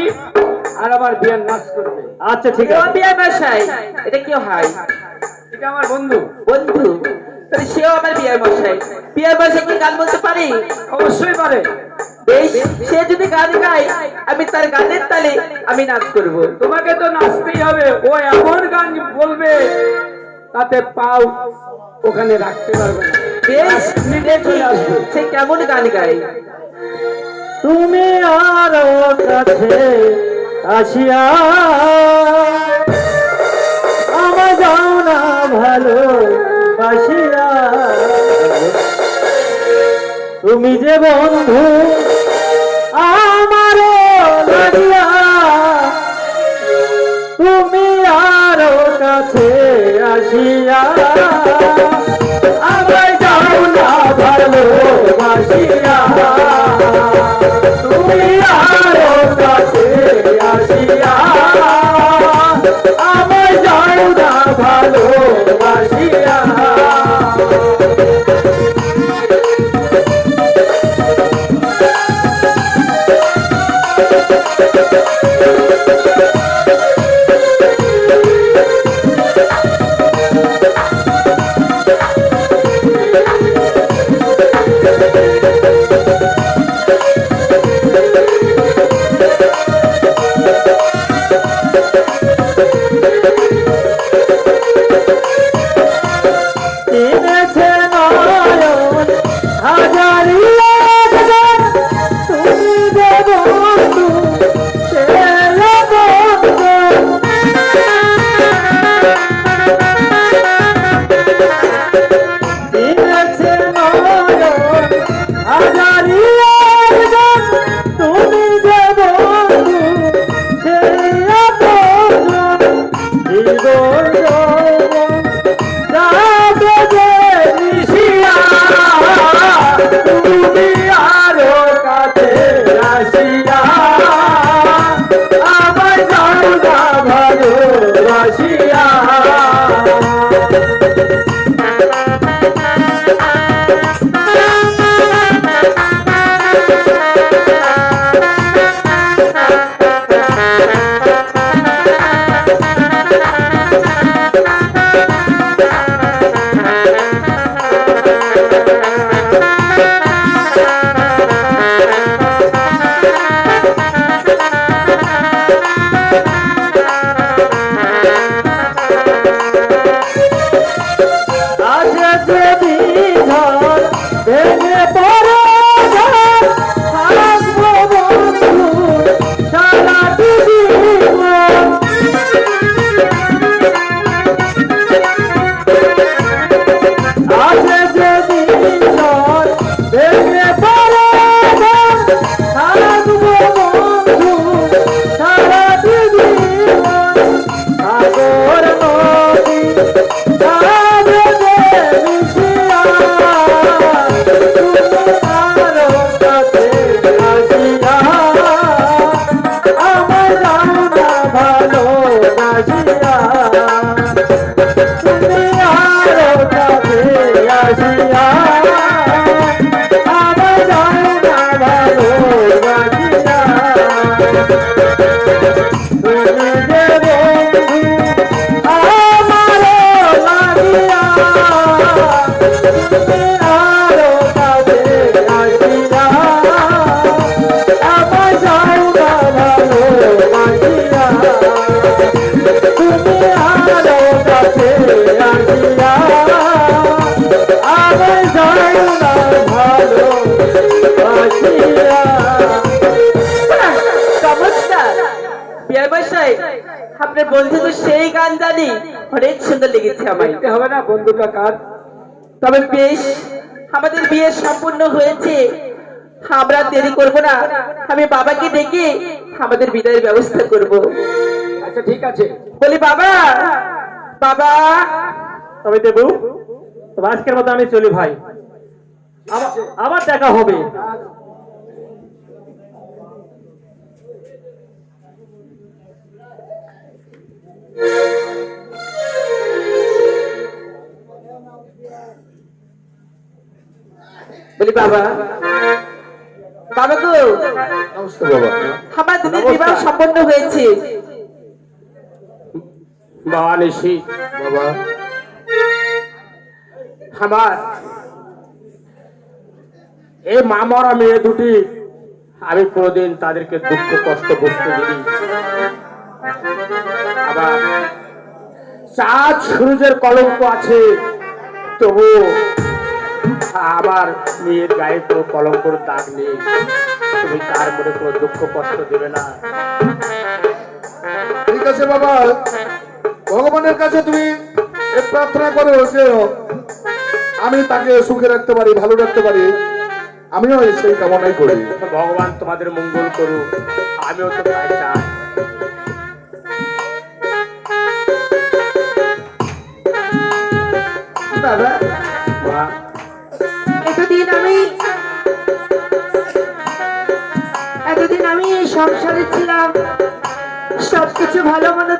[SPEAKER 3] আর আমার বিয়ের নাচ করবে।
[SPEAKER 4] আচ্ছা ঠিক
[SPEAKER 1] ও
[SPEAKER 4] আছে।
[SPEAKER 1] বিয়ে মশাই, এটা কি হয়?
[SPEAKER 3] এটা আমার বন্ধু।
[SPEAKER 1] বন্ধু? তাহলে সেও আমার বিয়ে মশাই। বিয়ে মশাই কি গান বলতে পারে?
[SPEAKER 3] অবশ্যই পারে।
[SPEAKER 1] বেশ, সে যদি গান গায়, আমি তার গানের তালে আমি নাচ করব।
[SPEAKER 3] তোমাকে তো নাচতেই হবে, ও এমন গান বলবে তাতে পাও ওখানে রাখতে পারবে না।
[SPEAKER 1] বেশ,
[SPEAKER 3] নিজে চলে আসবে।
[SPEAKER 1] সে কেমন গান গায়?
[SPEAKER 4] তুমি আরো কাছে আসিয়া আমার যাও না ভালো বাসিয়া, তুমি যে বন্ধু আমার লাগিয়া, তুমি আরো কাছে আসিয়া আমার যাও না ভালো বাসিয়া, তুমি আরো কাছে আসিয়া আমার যাও না ভালো বাসিয়া। আছে যদি মিশিয়া তুমি আরো কাছে আসিয়া আমার যাও না ভালোবাসিয়া তুমি আরো কাছে আসিয়া আমার যাও না ভালোবাসিয়া তুমি যে বন্ধু আমারও লাগিয়া তুমি আরো কাছে আসিয়া আমার যাও না ভালোবাসিয়া তুমি আরো কাছে আসিয়া আমার যাও না ভালোবাসিয়া।
[SPEAKER 1] চমৎকার বিয়ার মশাই, আপনার বন্ধু তো সেই গান জানি, অনেক সুন্দর লেগেছে আমার।
[SPEAKER 3] দেখতে হবে না বন্ধুটা কার।
[SPEAKER 1] তবে বেশ, আমাদের বিয়ে সম্পূর্ণ হয়েছে, আমরা দেরি করব না, আমি বাবাকে ডেকে আমাদের বিদায়ের ব্যবস্থা করব।
[SPEAKER 3] আচ্ছা ঠিক আছে।
[SPEAKER 1] বলি বাবা, বাবা।
[SPEAKER 4] তবে দেবু, তবে আজকের মতো আমি চলি ভাই, আবার দেখা হবে।
[SPEAKER 1] বলি বাবা, বাবা গো,
[SPEAKER 2] নমস্কার বাবা।
[SPEAKER 1] আমার দিদির বিবাহ সম্পন্ন হয়েছে।
[SPEAKER 6] বাবা নিশি,
[SPEAKER 2] বাবা
[SPEAKER 6] আমার এই মা মরা মেয়ে দুটি আমি কোনোদিন তাদেরকে দুঃখ কষ্ট বুঝতে দিই। আবার চাঁদ সূর্যের কলঙ্ক আছে, তবু আমার মেয়ের গায়ে কোনো কলঙ্কর দাগ নেই। তুমি তার মনে কোনো দুঃখ কষ্ট দেবে না।
[SPEAKER 2] ঠিক আছে বাবা, ভগবানের কাছে তুমি এ প্রার্থনা করো যে আমি তাকে সুখে রাখতে পারি, ভালো রাখতে পারি। আমিও সেই কামনাই করি।
[SPEAKER 6] ভগবান তোমাদের মঙ্গল করুক, আমিও তো তাই চাই।
[SPEAKER 5] বাবা,
[SPEAKER 6] মা,
[SPEAKER 5] এতদিন আমি এই সংসারে ছিলাম, সবকিছু ভালো মন্দ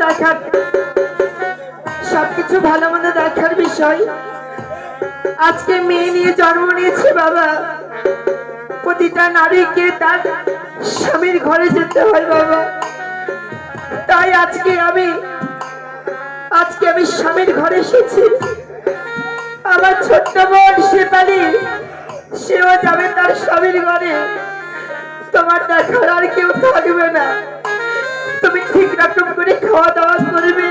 [SPEAKER 5] দেখার বিষয়। আজকে মেয়ে নিয়ে জন্ম নিয়েছে বাবা, প্রতিটা নারীকে তার স্বামীর ঘরে যেতে হয় বাবা। তাই আজকে আমি স্বামীর ঘরে এসেছি। আমার ছোট্ট বোন শেফালি, সেও যাবে তার স্বামীর ঘরে। তোমার দেখার আর কেউ থাকবে না। তুমি ঠিক রকম করে খাওয়া দাওয়া করবে,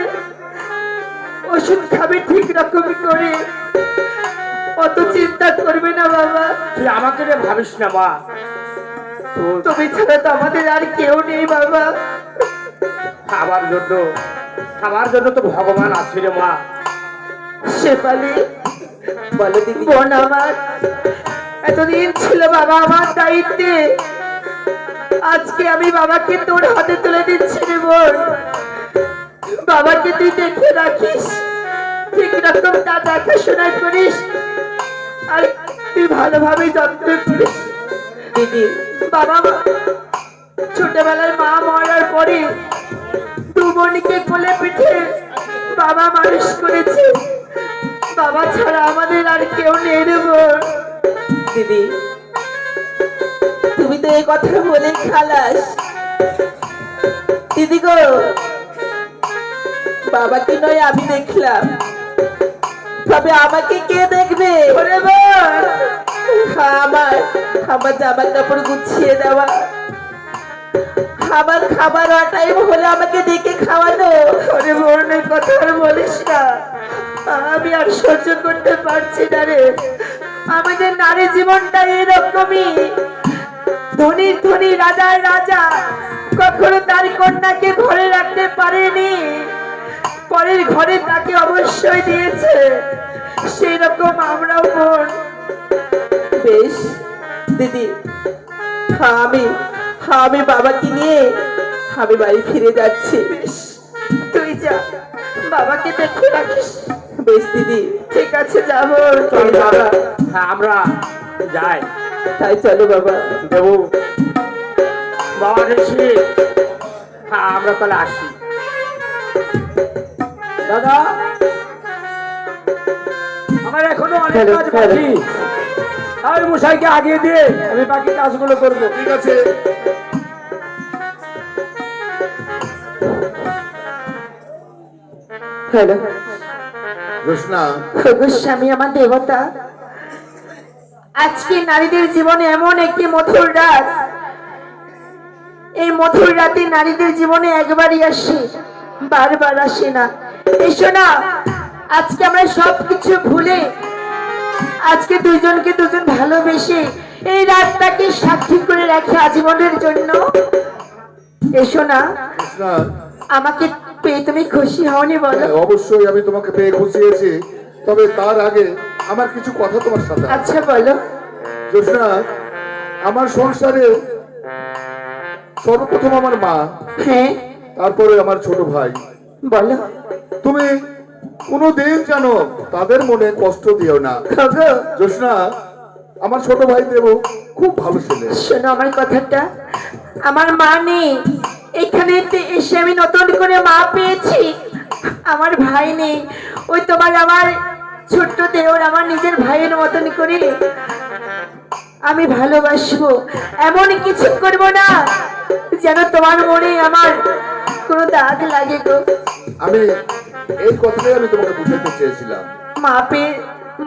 [SPEAKER 5] ওষুধ খাবে ঠিক রকম করে, অত চিন্তা করবে না বাবা।
[SPEAKER 6] তুই আমাকে নিয়ে ভাবিস না মা।
[SPEAKER 5] তুমি ছাড়া তো আমাদের আর কেউ নেই বাবা।
[SPEAKER 6] খাবার জন্য তো ভগবান আছে রে মা।
[SPEAKER 5] শেফালি,
[SPEAKER 1] বলো দিদি।
[SPEAKER 5] বোন আমার এতদিন ছিল বাবা আমার দায়িত্বে, আজকে আমি বাবাকে তোর হাতে তুলে দিচ্ছি রে বোন। বাবাকে তুই দেখে রাখিস, ঠিক রকম তা দেখাশোনা করিস, আর তুই ভালোভাবে যত্ন করিস
[SPEAKER 1] দিদি।
[SPEAKER 5] বাবা। ছোটবেলায় মা মরার পরে দু বোনকে কোলে পিঠে বাবা মানুষ করেছে। বাবা ছাড়া আমাদের আর কেউ নেই রে বোন।
[SPEAKER 1] দিদি, তুমি তো এই কথা বলে খালাস। দিদি গো, বাবাকে নয় আমি দেখলাম, তবে আমাকে কে দেখবে?
[SPEAKER 5] ওরে বোন,
[SPEAKER 1] আমার জামা কাপড় গুছিয়ে দেওয়া, আমার খাবার টাইম হলে আমাকে ডেকে খাওয়ানো।
[SPEAKER 5] ওরে বোন, এই কথা আর বলিস না, আমি আর সহ্য করতে পারছি না রে। আমাদের নারী জীবনটা এরকমই। ধনী রাজার রাজা কখনো তার কন্যাকে ঘরে রাখতে পারেনি, পরের ঘরে তাকে অবশ্যই দিয়েছে। সেই রকম আমরাও বোন।
[SPEAKER 1] বেশ দিদি, আমি বাবাকে নিয়ে আমি বাড়ি ফিরে যাচ্ছি।
[SPEAKER 5] তুই যা, বাবাকে দেখে রাখিস।
[SPEAKER 1] বেশ দিদি।
[SPEAKER 5] ঠিক আছে যাবো।
[SPEAKER 6] চল বাবা, হ্যাঁ, আমরা যাই।
[SPEAKER 5] তাই চলো বাবা।
[SPEAKER 6] দেবু বাবা ঋষি, হ্যাঁ আমরা তাহলে আসি। দাদা, আমার এখনো অনেক
[SPEAKER 5] চলো,
[SPEAKER 6] কাজ
[SPEAKER 5] চলো।
[SPEAKER 6] বাকি। আমি মশাইকে আগিয়ে দিয়ে আমি বাকি কাজগুলো করবো।
[SPEAKER 2] ঠিক আছে।
[SPEAKER 5] হ্যালো
[SPEAKER 2] জোসনা,
[SPEAKER 5] গোস্বামী আমার দেবতা, আজকে নারীদের জীবনে এমন একটি মধুর রাত, এই মধুর রাতে নারীদের জীবনে একবারই আসে, বারবার আসে না। এসো না, আজকে আমরা সবকিছু ভুলে আজকে দুজনকে দুজন ভালোবেসে এই রাতটাকে সাক্ষী করে রাখি আজীবনের জন্য। এসো না,
[SPEAKER 2] জোসনা,
[SPEAKER 5] আমাকে পেয়ে তুমি খুশি হওনি বলো?
[SPEAKER 2] হ্যাঁ, অবশ্যই আমি তোমাকে পেয়ে খুশি হয়েছি, তবে তার আগে আমার কিছু কথা তোমার সাথে আছে।
[SPEAKER 5] আচ্ছা বলো।
[SPEAKER 2] জোসনা, আমার সংসারে সর্বপ্রথম আমার মা,
[SPEAKER 5] হ্যাঁ
[SPEAKER 2] তারপরে আমার ছোট ভাই।
[SPEAKER 5] বলো।
[SPEAKER 2] তুমি কোনোদিন জানো তাদের মনে কষ্ট দিও না।
[SPEAKER 5] খগো,
[SPEAKER 2] জোসনা, আমার ছোট ভাই দেব খুব ভালো ছেলে।
[SPEAKER 5] শোনো আমার কথাটা, আমার মা নেই, এখানে এসে আমি নতুন করে মা পেয়েছি। আমার ভাই নেই, ওই তোমার আমার ছোট্ট দেওর আমার নিজের ভাইয়ের মতন করে আমি ভালোবাসবো। এমন কিছু করবো না যেন তোমার মনে আমার কোনো দাগ লাগে গো।
[SPEAKER 2] আমি এই কথাটাই আমি তোমাকে বুঝাতে চেয়েছিলাম।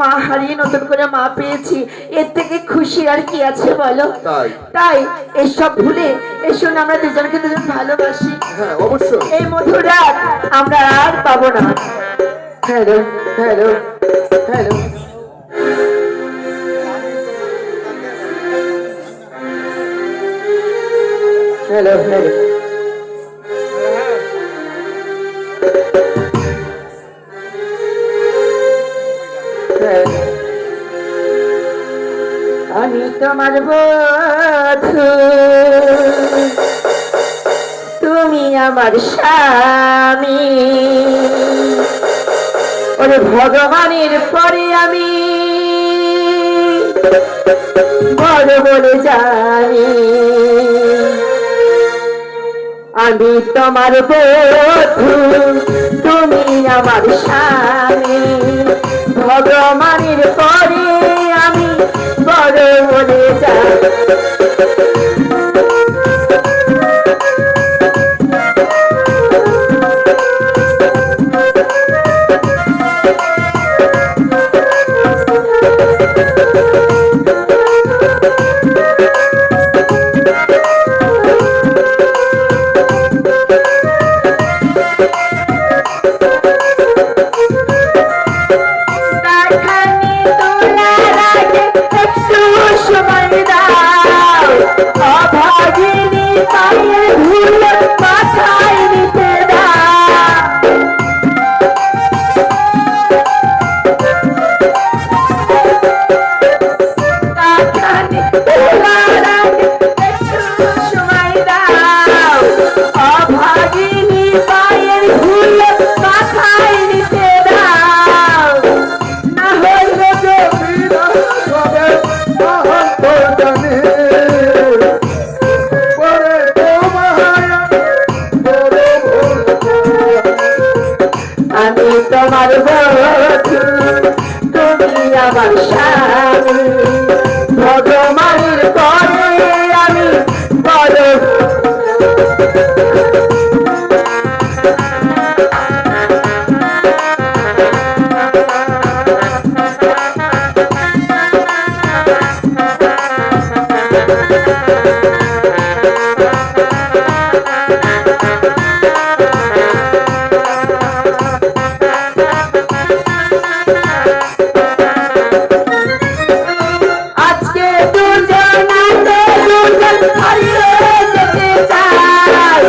[SPEAKER 5] মা হারিয়ে নতুন করে মা পেয়েছি, এর থেকে খুশি আর কি আছে বলো?
[SPEAKER 2] তাই
[SPEAKER 5] তাই এসব ভুলে এসো না, আমরা দুজনকে দুজন ভালোবাসি।
[SPEAKER 2] হ্যাঁ, অবশ্যই।
[SPEAKER 5] এই মধুর রাত আমরা আর পাবো না। Hello hello hello, hello hello, আমি তোমার বধূ, তুমি আমার স্বামী, ওরে ভগবানের পরে আমি বড় বলে জানি। আমি তোমার বধূ, তুমি আমার স্বামী, ভগবানের পরে আমি বড় বলে জানি। আমি তোমার বধূ, তুমি আমার স্বামী, ভগবানের পরে আমি বড়। আজকে দুজন হারিয়ে যেতে চাই।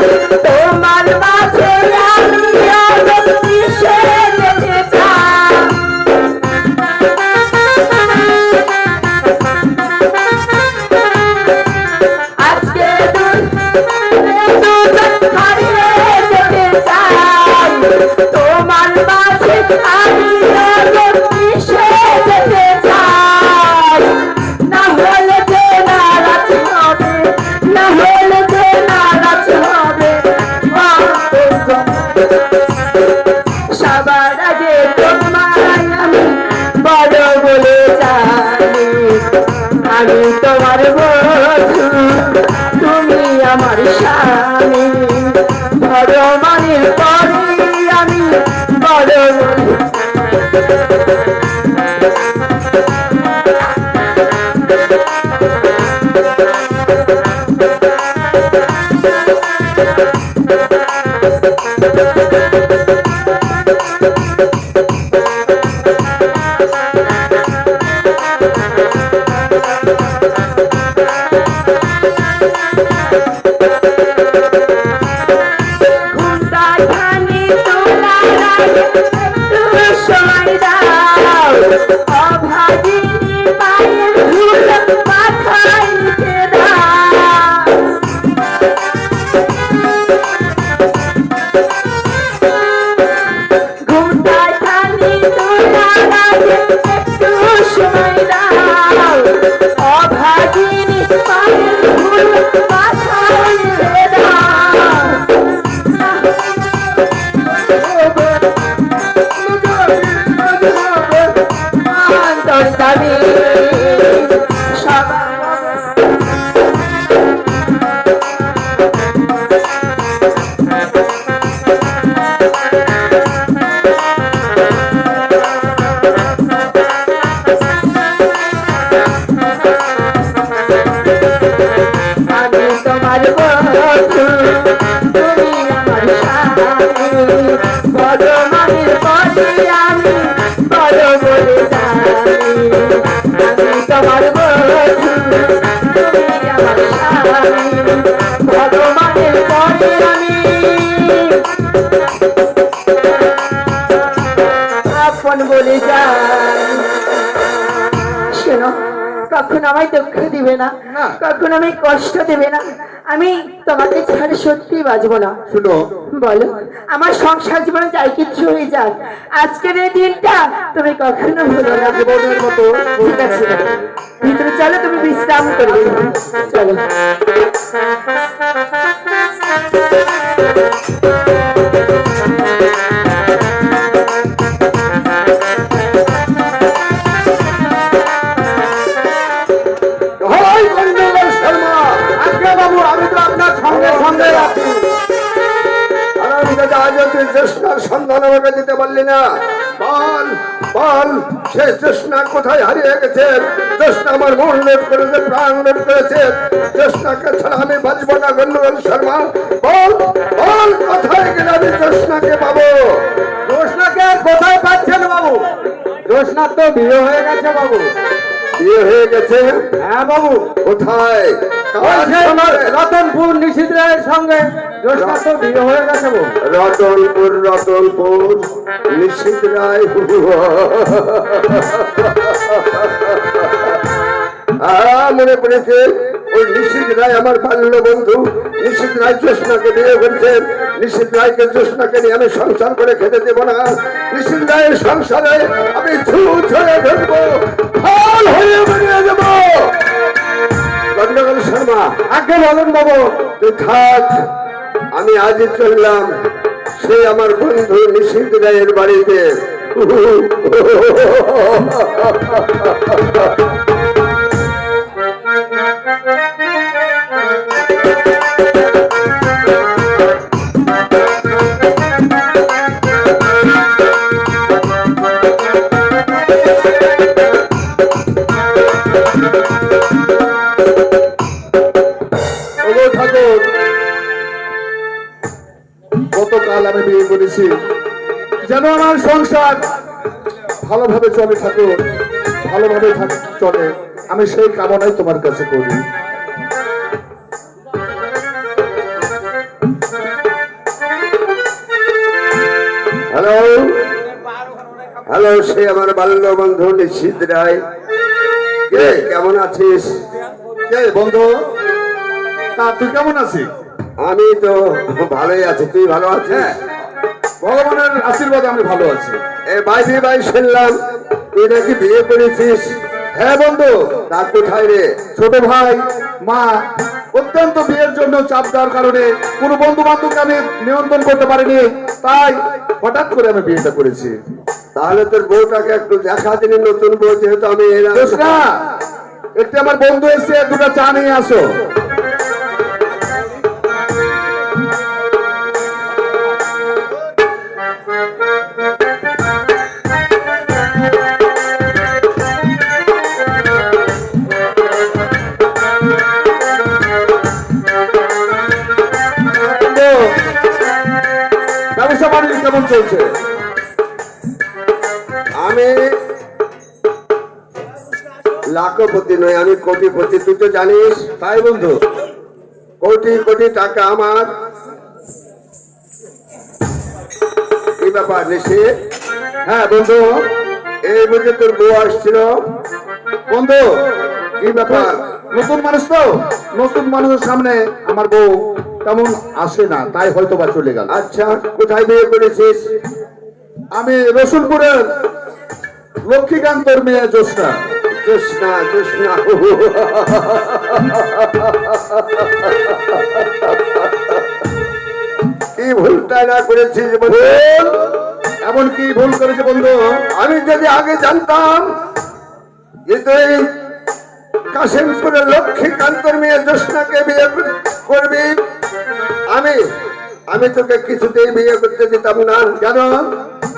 [SPEAKER 5] আমি তোমার বধূ তুমি আমার স্বামী বড় মানের পরে আমি বড় সময় দাও অভাগিনী পায়ের ধুল মাথায় দাও ঘুমটায় খানি তোলা একটু সময় দাও অভাগিনী পায়ের ধুল মাথায় দাও দাবি আমি তোমার বধূ তুমি আমার স্বামী বড় মানের পথে আমি বড় বলে জানি আমি তোমার বধূ তুমি আমার স্বামী বড় মানের পথে আমি আপন বলে যাই শোনো কখনো আমায় দুঃখ দিবে না কখনো আমি কষ্ট দেবে না আমি তোমাকে ছাড়া সত্যি বাঁচবো না
[SPEAKER 2] শুনো
[SPEAKER 5] বলো আমার সংসার জীবনে যাই কিছু হয়ে যাক আজকের এই দিনটা তুমি কখনো ভুলো না জীবনের মতো ঠিক আছে ভিতরে চলো তুমি বিশ্রাম করবে চলো
[SPEAKER 2] হয় গন্ডগোল শর্মা।
[SPEAKER 3] আজকে বাবু আমি তো আপনার সঙ্গে সঙ্গে আছি।
[SPEAKER 2] আরামদাদা, আজও তুই জ্যোৎস্নার সন্ধান আমাকে দিতে পারলি না। বল বল, সে জ্যোৎস্না কোথায় হারিয়ে গেছে? জ্যোৎস্না আমার মন লোট করেছে, প্রাণ লোট করেছে। জ্যোৎস্নাকে ছাড়া আমি বাঁচবো না গন্ডগোল শর্মা। বল বল, কোথায় গেলে আমি জ্যোৎস্নাকে পাবো?
[SPEAKER 3] জ্যোৎস্নাকে আর কোথায় পাচ্ছেন বাবু? জ্যোৎস্নার তো বিয়ে হয়ে গেছে বাবু।
[SPEAKER 2] বিয়ে হয়ে গেছে?
[SPEAKER 3] হ্যাঁ বাবু,
[SPEAKER 2] কোথায়?
[SPEAKER 3] ওই সেই রতনপুর নিশীথ রায়ের সঙ্গে জ্যোৎস্নার তো বিয়ে হয়ে গেছে বাবু।
[SPEAKER 2] রতনপুর রতনপুর নিশীথ রায়। মনে পড়েছে, ওই নিশীথ রায় আমার বাল্য বন্ধু। নিশীথ রায় জ্যোৎস্নাকে বিয়ে করেছেন। নিশীথ রায়কে জ্যোৎস্নাকে নিয়ে আমি সংসার করে খেতে দেবো না। নিশীথ রায়ের সংসারে আমি ছুঁচ হয়ে ঢুকবো, ফল হয়ে বেরিয়ে যাবো। গন্ডগোল শর্মা,
[SPEAKER 3] আগে বলুন বাবু।
[SPEAKER 2] তুই থাক, আমি আজই চললাম সে আমার বন্ধু নিশীথ রায়ের বাড়িতে। ওগো ঠাকুর, গতকাল আমি বিয়ে করেছি, যেন আমার সংসার ভালোভাবে চলে ঠাকুর, ভালোভাবে চলে, আমি সেই কামনাই তোমার কাছে করি। হ্যালো হ্যালো, সে আমার বাল্য বন্ধু নিশীথ রায়। কে, কেমন আছিস?
[SPEAKER 3] কে বন্ধু? তা তুই কেমন আছিস?
[SPEAKER 2] আমি তো ভালোই আছি, তুই ভালো আছিস?
[SPEAKER 3] ভগবানের আশীর্বাদে আমি ভালো আছি।
[SPEAKER 2] এ বাইরে ভাই শুনলাম তুই নাকি বিয়ে করেছিস।
[SPEAKER 3] হ্যাঁ বন্ধু,
[SPEAKER 2] তা কোথায় রে?
[SPEAKER 3] ছোট ভাই মা অত্যন্ত বিয়ের জন্য চাপ দেওয়ার কারণে কোনো বন্ধু বান্ধবকে আমি নিয়ন্ত্রণ করতে পারিনি, তাই হঠাৎ করে আমি বিয়েটা করেছি।
[SPEAKER 2] তাহলে তোর বউটাকে একটু দেখা দিলি, নতুন বউ যেহেতু আমি এলাম।
[SPEAKER 3] জ্যোৎস্না, একটি আমার বন্ধু এসে দুটো চা নিয়ে আসো। ব্যবসা বাণিজ্য কেমন চলছে?
[SPEAKER 2] আমি লাখপতি নয়, আমি কোটিপতি, তুই তো জানিস।
[SPEAKER 3] তাই বন্ধু?
[SPEAKER 2] কোটি কোটি টাকা আমার। কি ব্যাপার নিশি?
[SPEAKER 3] হ্যাঁ বন্ধু।
[SPEAKER 2] এই বুঝে তোর বউ আসছিল?
[SPEAKER 3] বন্ধু
[SPEAKER 2] কি ব্যাপার?
[SPEAKER 3] নতুন মানুষ তো, নতুন মানুষের সামনে আমার বউ তেমন আসে না, তাই হয়তো বা চলে গেল।
[SPEAKER 2] আচ্ছা, কোথায় বিয়ে করেছিস?
[SPEAKER 3] আমি রসুলপুরের লক্ষ্মীকান্তর মেয়ে জ্যোৎস্না।
[SPEAKER 2] জোসনা জোসনা, কি ভুলটা না করেছিস বন্ধু?
[SPEAKER 3] এমন কি ভুল করেছে বন্ধু?
[SPEAKER 2] আমি যদি আগে জানতাম যে তুই কাশিমপুরের লক্ষ্মীকান্তর মেয়ে জোসনাকে বিয়ে করবি, আমি তোকে কিছুতেই বিয়ে করতে দিতাম না।
[SPEAKER 3] কেন?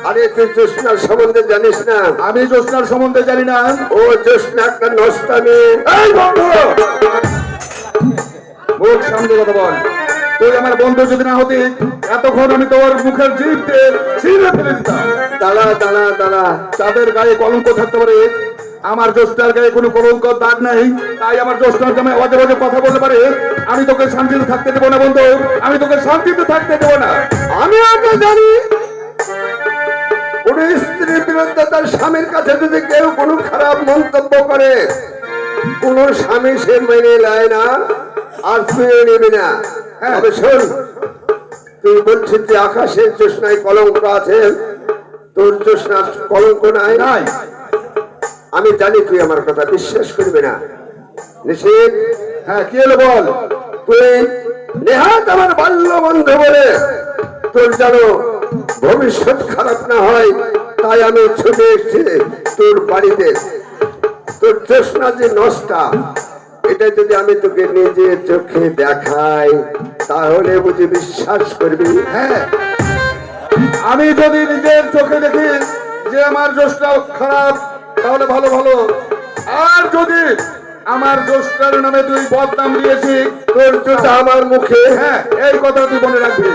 [SPEAKER 2] আরে তুই জোসনার সম্বন্ধে জানিস না।
[SPEAKER 3] আমি জ্যোৎস্নার সম্বন্ধে জানি না।
[SPEAKER 2] ও জোসনা একটা নষ্টা মেয়ে।
[SPEAKER 3] এই বন্ধু, মুখ সামনে কথা বল। তুই আমার বন্ধু যদি না হতি, এতক্ষণ আমি তোর মুখের জিভকে ছিঁড়ে ফেলে দিতাম।
[SPEAKER 2] দাঁড়া দাঁড়া দাঁড়া,
[SPEAKER 3] যাদের গায়ে কলঙ্ক থাকতে পারে, আমার জ্যোৎস্নার গায়ে কোনো কলঙ্ক দাগ নাই, তাই আমার জ্যোৎস্নার নামে অজে অজে কথা বলতে পারে। আমি তোকে শান্তিতে থাকতে দেবো না বন্ধু, আমি তোকে শান্তিতে থাকতে দেবো না।
[SPEAKER 2] আমি আগে জানি কোন স্ত্রীর বিরুদ্ধে তার স্বামীর কাছে যদি কেউ কোনো খারাপ মন্তব্য করে, কোন স্বামী সে মেনে নেয় না, আর তুইও নেবে না। তবে শোন, তুই বলছিস যে আকাশের জ্যোৎস্নায় কলঙ্ক আছে, তোর জ্যোৎস্নার কলঙ্ক নাই।
[SPEAKER 3] নাই।
[SPEAKER 2] আমি জানি তুই আমার কথা বিশ্বাস করবি না। নিশ্চিত?
[SPEAKER 3] হ্যাঁ, কি হলো বল।
[SPEAKER 2] তুই নেহাত আমার বাল্য বন্ধু বলে তোর যেন ভবিষ্যৎ খারাপ না হয়, তাই আমি ছুটে এসেছি তোর বাড়িতে। তোর জ্যোৎস্না যে নষ্টা, এটা যদি আমি তোকে নিজের চোখে দেখাই, তাহলে বুঝি বিশ্বাস করবি?
[SPEAKER 3] হ্যাঁ, আমি যদি নিজের চোখে দেখি যে আমার জ্যোৎস্না খারাপ, তাহলে ভালো ভালো। আর যদি আমার জ্যোৎস্নার নামে তুই বদনাম দিয়েছি,
[SPEAKER 2] তোর জুতা আমার মুখে।
[SPEAKER 3] হ্যাঁ, এই কথা তুই মনে রাখবি,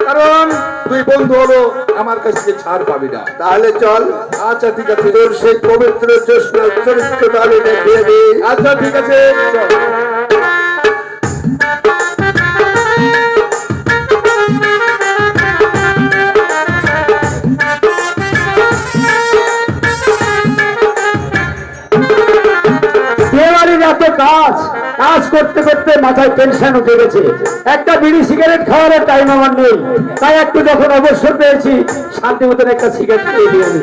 [SPEAKER 3] কারণ তুই বন্ধু হলো আমার কাছ থেকে ছাড় পাবি না।
[SPEAKER 2] তাহলে চল,
[SPEAKER 3] আচ্ছা ঠিক আছে।
[SPEAKER 2] তোর সেই পবিত্র জ্যোৎস্নার চরিত্রটা আমি দেখিয়ে দিই।
[SPEAKER 3] আচ্ছা ঠিক আছে, চল।
[SPEAKER 6] দেওয়ালির এত কাজ কাজ করতে করতে মাথায় টেনশন উঠে গেছে। একটা বিড়ি সিগারেট খাওয়ার টাইম আমার নেই, তাই একটু যখন অবসর পেয়েছি, শান্তি মতন একটা সিগারেট খেয়ে দিয়ে নি।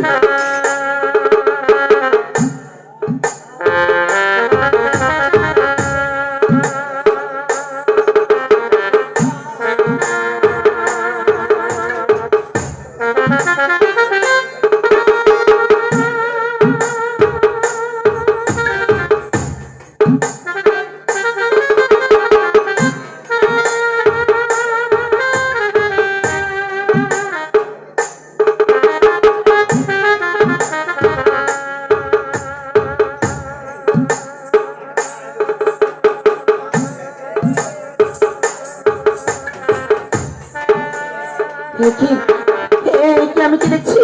[SPEAKER 5] আমি কি দেখছি?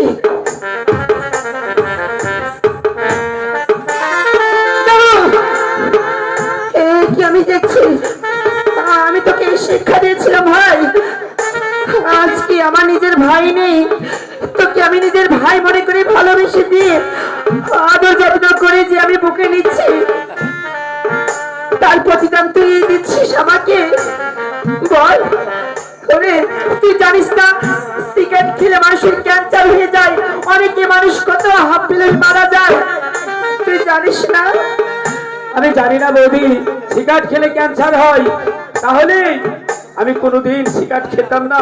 [SPEAKER 5] কি আমি দেখছি? আমি তোকে শিক্ষা দিয়েছিলাম ভাই, আজকে আমার নিজের ভাই নেই, তোকে আমি নিজের ভাই মনে করে ভালোবেসে দিয়ে আদর যত্ন করে যে আমি বুকে নিচ্ছি, তার প্রতিদান তুই দিচ্ছিস আমাকে? বল, তুই জানিস না সিগারেট খেলে মানুষের ক্যান্সার হয়ে যায়, অনেকে মানুষ কত হাফ পেলে মারা যায়, তুই জানিস না?
[SPEAKER 6] আমি জানি না বৌদি, সিগারেট খেলে ক্যান্সার হয়, তাহলে আমি কোনোদিন সিগারেট খেতাম না।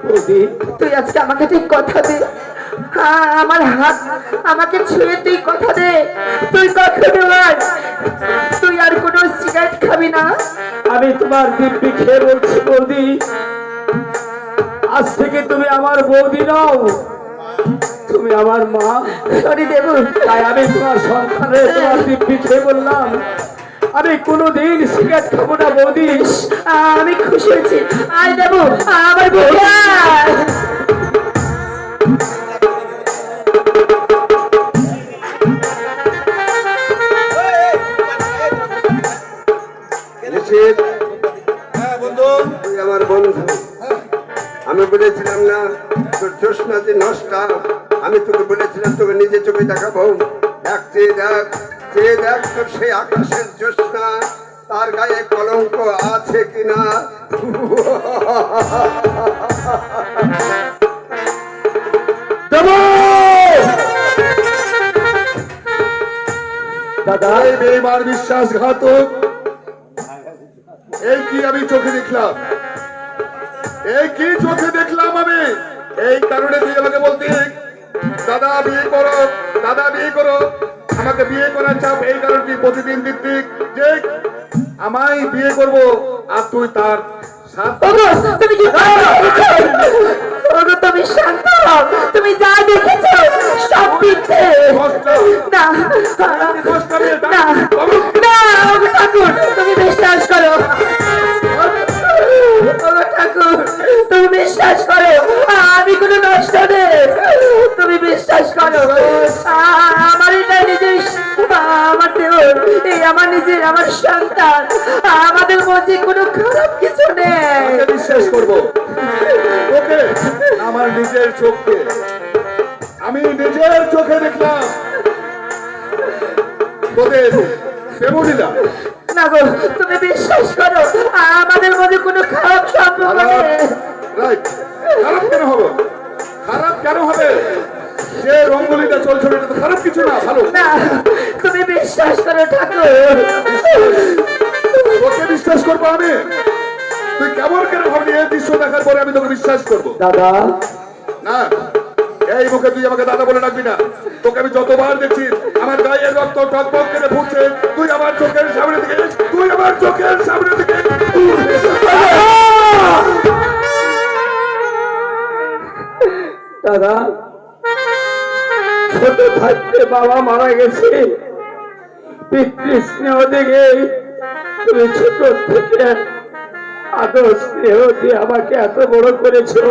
[SPEAKER 5] বৌদি, তুই আজকে আমাকে ঠিক কথা দে, আমার হাত আমাকে ছুঁয়ে তুই কথা দে, তুই কখনো তুই আর কোনো সিগারেট খাবি না।
[SPEAKER 6] আমি তোমার দিব্যি খেয়ে বলছি বৌদি, আজ থেকে তুমি আমার বৌদি নও, তুমি আমার মা।
[SPEAKER 5] সরি দেবু,
[SPEAKER 6] তাই আমি তোমার সন্তানের তোমার দিব্যি খেয়ে বললাম আমি কোনোদিন সিগারেট খাবো না বৌদি।
[SPEAKER 5] আমি খুশি হয়েছি। আয় দেবু, আমার বুকে আয়।
[SPEAKER 2] নিশীথ, তুই আমার বন্ধু। আমি বলেছিলাম না তোর জোৎস্না যে নষ্টা, আমি তোকে বলেছিলাম তোকে নিজে চোখে দেখাবো। দেখ চেয়ে দেখ, চেয়ে দেখ তোর সেই আকাশের জোৎস্না, তার গায়ে কলঙ্ক আছে কিনা।
[SPEAKER 6] দাদা
[SPEAKER 3] এই বেঈমান বিশ্বাসঘাতক, এই কি আমি চোখে দেখলাম, এই কি চোখে দেখলাম আমি। এই কারণে তুই আমাকে বলতি দাদা বিয়ে করো, দাদা বিয়ে করো, আমাকে বিয়ে করার চাপ। এই কারণে তুই প্রতিদিন দিক যে আমায় বিয়ে করব, আর তুই তার সাথে
[SPEAKER 5] ওগো, তুমি কি দেখেছো? ওগো, তুমি শান্ত হও। তুমি যা দেখেছো সব মিথ্যে। না, না, না, ওগো ঠাকুর, তুমি বিশ্বাস করো। ওগো ঠাকুর, তুমি বিশ্বাস করো, আমি কোনো নষ্ট নেই। তুমি বিশ্বাস করো, আমার এটা নিজের, আমার দেওর, এই আমার নিজের, আমার সন্তান, আমাদের মধ্যে কোনো খারাপ কিছু নেই।
[SPEAKER 3] বিশ্বাস করবো ওকে, আমার নিজের চোখকে, আমি নিজের চোখে দেখলাম তোদের প্রেমলীলা।
[SPEAKER 5] না গো, তুমি বিশ্বাস করো, আমাদের মধ্যে কোনো খারাপ সম্পর্ক নেই।
[SPEAKER 3] রাইট, খারাপ কেন হবে? খারাপ কেন হবে? যে রঙ্গলিটা চলছিল এটা তো খারাপ কিছু না, ভালো।
[SPEAKER 5] না, তুমি বিশ্বাস করো ঠাকুর।
[SPEAKER 3] তোকে বিশ্বাস করবো আমি? তুই কেমন কেন ভাবলি এই দৃশ্য দেখার পরে আমি তোকে বিশ্বাস করবো?
[SPEAKER 6] দাদা
[SPEAKER 3] না, এই মুখে তুই আমাকে দাদা বলে ডাকবি না। তোকে আমি যতবার দেখছি আমার গায়ের রক্ত টকবক করে ফুটছে, তুই আমার চোখের সামনে থেকে, তুই আমার চোখের সামনে থেকে
[SPEAKER 6] দাদা, ছোট থাকতে বাবা মারা গেছে, পিতৃ স্নেহ দেখে তুমি ছোট থেকে আদর স্নেহ দিয়ে আমাকে এত বড় করেছো।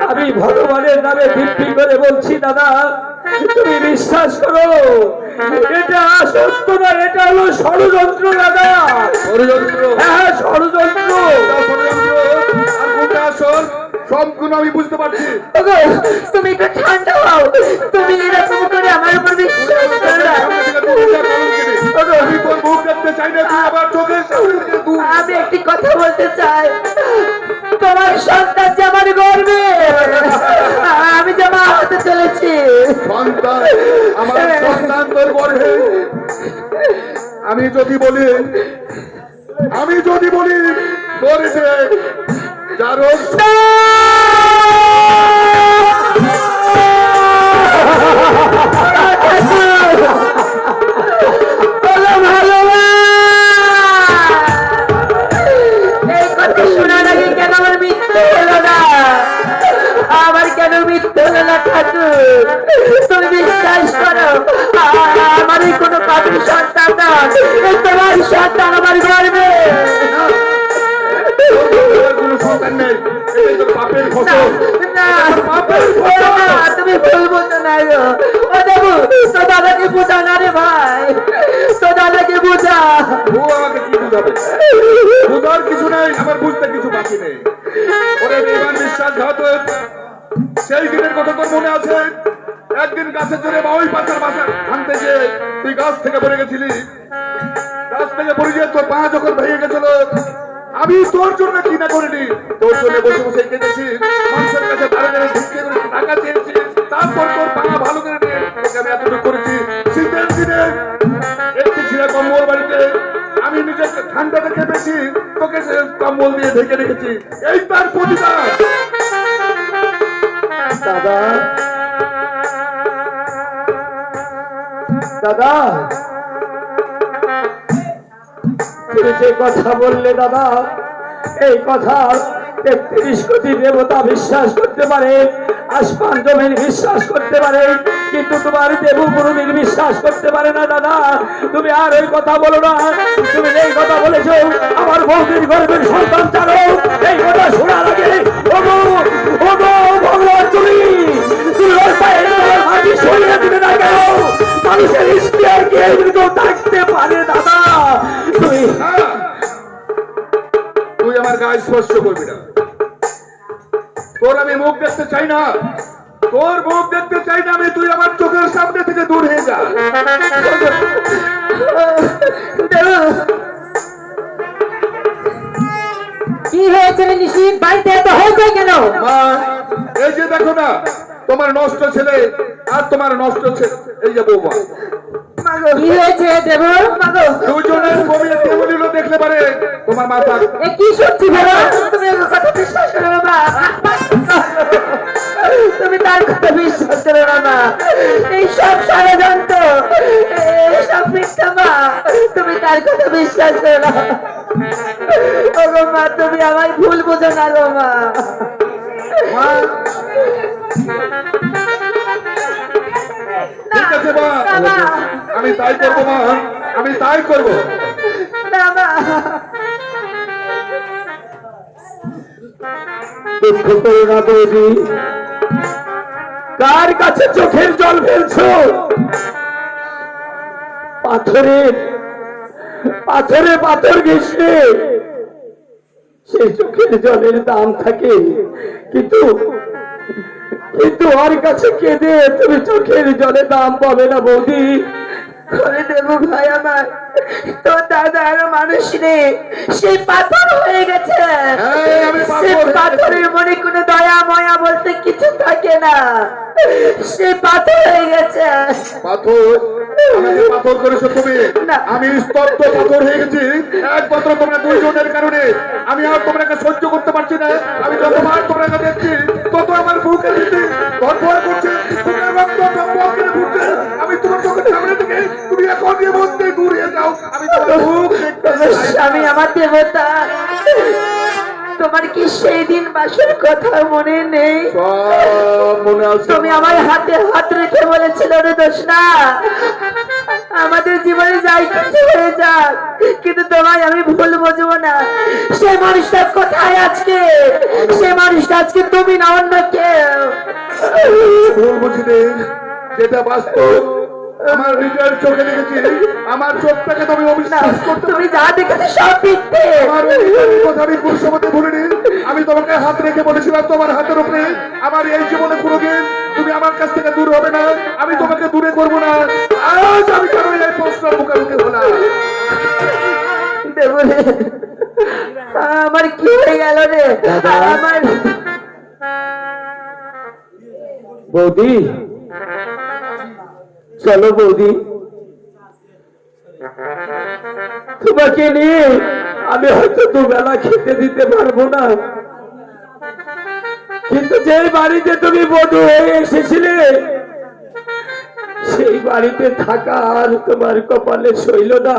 [SPEAKER 6] আমি ভগবানের নামে ভিত্তি করে বলছি দাদা, তুমি বিশ্বাস করো, এটা সত্য না, এটা হলো ষড়যন্ত্র দাদা।
[SPEAKER 3] ষড়যন্ত্র?
[SPEAKER 6] হ্যাঁ, ষড়যন্ত্র।
[SPEAKER 3] ষড়যন্ত্র আর কোনটা আসল সম্পূর্ণ আমি বুঝতে পারছি।
[SPEAKER 5] ওগো, তুমি একটু ঠান্ডা হও। তুমি এরকম করে আমার উপর বিশ্বাস করো না। ওগো,
[SPEAKER 3] আমি তোর মুখ দেখতে চাই না, তুই আমার চোখের সামনে থেকে দূর।
[SPEAKER 5] আমি একটি কথা বলতে চাই। তোমার সন্তান যে আমার গর্বে, আমি যে মা হতে চলেছি।
[SPEAKER 3] সন্তান? আমার সন্তান তোর গর্ভে? আমি যদি বলি তোর যে যার
[SPEAKER 5] এই কথা শোনার আগে কেন আমার মৃত্যু হলো না? আমার কেন মৃত্যু হলো না ঠাকুর? তুমি বিশ্বাস করো, আমার কোনো পাপের সন্তান না, তোমার সন্তান আমার গর্বে।
[SPEAKER 3] কোনো সন্তান নেই, এটাই তোর পাপের ফসল।
[SPEAKER 5] না, তুমি ভুল বুঝো না গো। ও দেবু, তো দাদাকে বুঝা না রে ভাই, তো দাদাকে বুঝা।
[SPEAKER 3] ও আমাকে কি বুঝাবে? বুঝার কিছু নেই, আমার বুঝতে কিছু বাকি নেই। ওরে বেঈমান বিশ্বাসঘাতক, সেই দিনের কথা তোর মনে আছে? একদিন গাছের জন্য বা ওই পাতার বাসা ভাঙতে গিয়ে তুই গাছ থেকে পড়ে গেছিলি। গাছ থেকে পড়ে গিয়ে তোর পা যখন ভেঙে গেছিল, আমি তোর জন্য কি না করিনি, তোর জন্য বসে বসে কেঁদেছি, মানুষের কাছে দাঁড়িয়ে ভিক্ষে করে টাকা চেয়েছি, তারপর তোর পা ভালো করে নিয়ে তোকে আমি এতটুকু করেছি। শীতের দিনে একটি ছিঁড়ে কম্বল বাড়িতে আমি নিজেকে ঠান্ডাতে কেঁপেছি, তোকে সে কম্বল দিয়ে ঢেকে রেখেছি, এই তার প্রতিদান।
[SPEAKER 6] দাদা, দাদা, তুমি যে কথা বললে দাদা, এই কথা 33 কোটি দেবতা বিশ্বাস করতে পারে, আসমান জমিন বিশ্বাস করতে পারে, কিন্তু তোমার দেব গুরুদের বিশ্বাস করতে পারে না দাদা। তুমি আর ওই কথা বলো না। তুমি এই কথা বলেছো আমার বৌদির গর্ভের সন্তান চালো, এই কথা শোনার আগে ওগো ওগো ভগবান, তুমি ওর পায়ের তলার মাটি সরিয়ে দিলে না কেন? মানুষের ইশতিয়ার কে থাকতে পারে দাদা? তুমি
[SPEAKER 2] তুই আমার গায়ে স্পর্শ করবি না। তোর আমি মুখ দেখতে চাই না, তোর মুখ দেখতে চাই না আমি। তুই আমার চোখের সামনে থেকে দূর হয়ে যা।
[SPEAKER 5] কি হয়েছে রে নিশিত, বাড়িতে এত হয়েছে কেন?
[SPEAKER 2] মা, এই যে দেখো না, তোমার নষ্ট ছেলে আর তোমার নষ্ট ছেলে, এই যে বৌমা,
[SPEAKER 5] কি হয়েছে দেব?
[SPEAKER 2] দুজনের কবির কেমন দেখলে পারে তোমার মাথা।
[SPEAKER 5] এ কি শুনছি বাবা? তুমি ওর কথা বিশ্বাস করো না মা। তুমি তার কথা বিশ্বাস করো না মা। এই সব ষড়যন্ত্র, এই সব মিথ্যা মা। তুমি তার কথা বিশ্বাস করো না। ওগো মা, তুমি আমায় ভুল বুঝো না গো মা।
[SPEAKER 2] মা, ঠিক আছে মা,
[SPEAKER 5] না মা,
[SPEAKER 2] আমি তাই করবো মা, আমি তাই করবো।
[SPEAKER 5] না মা।
[SPEAKER 6] দুঃখ করো না বৌদি, কার কাছে চোখের জল ফেলছো? পাথরের পাথরে পাথর ঘেঁষলে সেই চোখের জলের দাম থাকে, কিন্তু কিন্তু ওর কাছে কেঁদে তুমি চোখের জলে দাম পাবে না বৌদি।
[SPEAKER 5] করে দেব ভাই আমার, তোর দাদা আরো মানুষ নেই, সেই পাথর হয়ে গেছে।
[SPEAKER 2] আমি পাথর
[SPEAKER 5] সেই
[SPEAKER 2] হয়ে
[SPEAKER 5] পাথরের মনে কোনো দয়া ময়া বলতে কিছু থাকে না, সে পাথর হয়ে গেছে।
[SPEAKER 2] পাথর, আমাকে পাথর করেছো তুমি।
[SPEAKER 5] না।
[SPEAKER 2] আমি স্তব্ধ পাথর হয়ে গেছি একমাত্র তোমরা দুইজনের কারণে। আমি আর তোমরাকে সহ্য করতে পারছি না। আমি যতবার তোমরাকে দেখছি তত আমার বুকে দিতে ধরপড় করছে, তোমার রক্ত টপক করে ঘুরছে। আমি তোমার চোখের সামনে থেকে তুমি এখন দিয়ে বলতে দূরে যাও। আমি তোমার মুখ দেখতে চাই না।
[SPEAKER 5] স্বামী আমার দেবতা, তোমার কি সেই দিন বাসের কথা মনে নেই?
[SPEAKER 2] সব মনে আছে।
[SPEAKER 5] তুমি আমার হাতে হাত রেখে বলেছিল রে দোষনা, আমাদের জীবনে যাই কিছু হয়ে যাক, কিন্তু তোমায় আমি ভুল বুঝবো না। সেই মানুষটা কোথায় আজকে? সেই মানুষটা আজকে তুমি না অন্য কেউ।
[SPEAKER 2] ভুল বুঝিনি, যেটা বাস্তব আমার নিজের চোখে দেখেছি। আমার চোখটাকে তুমি অবিশ্বাস করতে
[SPEAKER 5] তুমি যা দেখেছো সব মিথ্যে।
[SPEAKER 2] আমার অধিকারের কথা আমি পুরুষমতে ভুলিনি। আমি তোমাকে হাত রেখে বলেছিলাম তোমার হাতের উপরে আমার এই জীবনে কোনোদিন তুমি আমার কাছ থেকে দূর হবে না, আমি তোমাকে দূরে করবো না। আজ আমি কেন এই প্রশ্নের মুখোমুখি হলাম?
[SPEAKER 5] দেবরে, আমার কি হয়ে গেল রে? আমার
[SPEAKER 6] বৌদি, চলো বৌদি, তোমাকে নিয়ে আমি হয়তো দুবেলা খেতে দিতে পারবো না, কিন্তু যে বাড়িতে তুমি বধূ হয়ে এসেছিলে সেই বাড়িতে থাকা আর তোমার কপালে সইল না।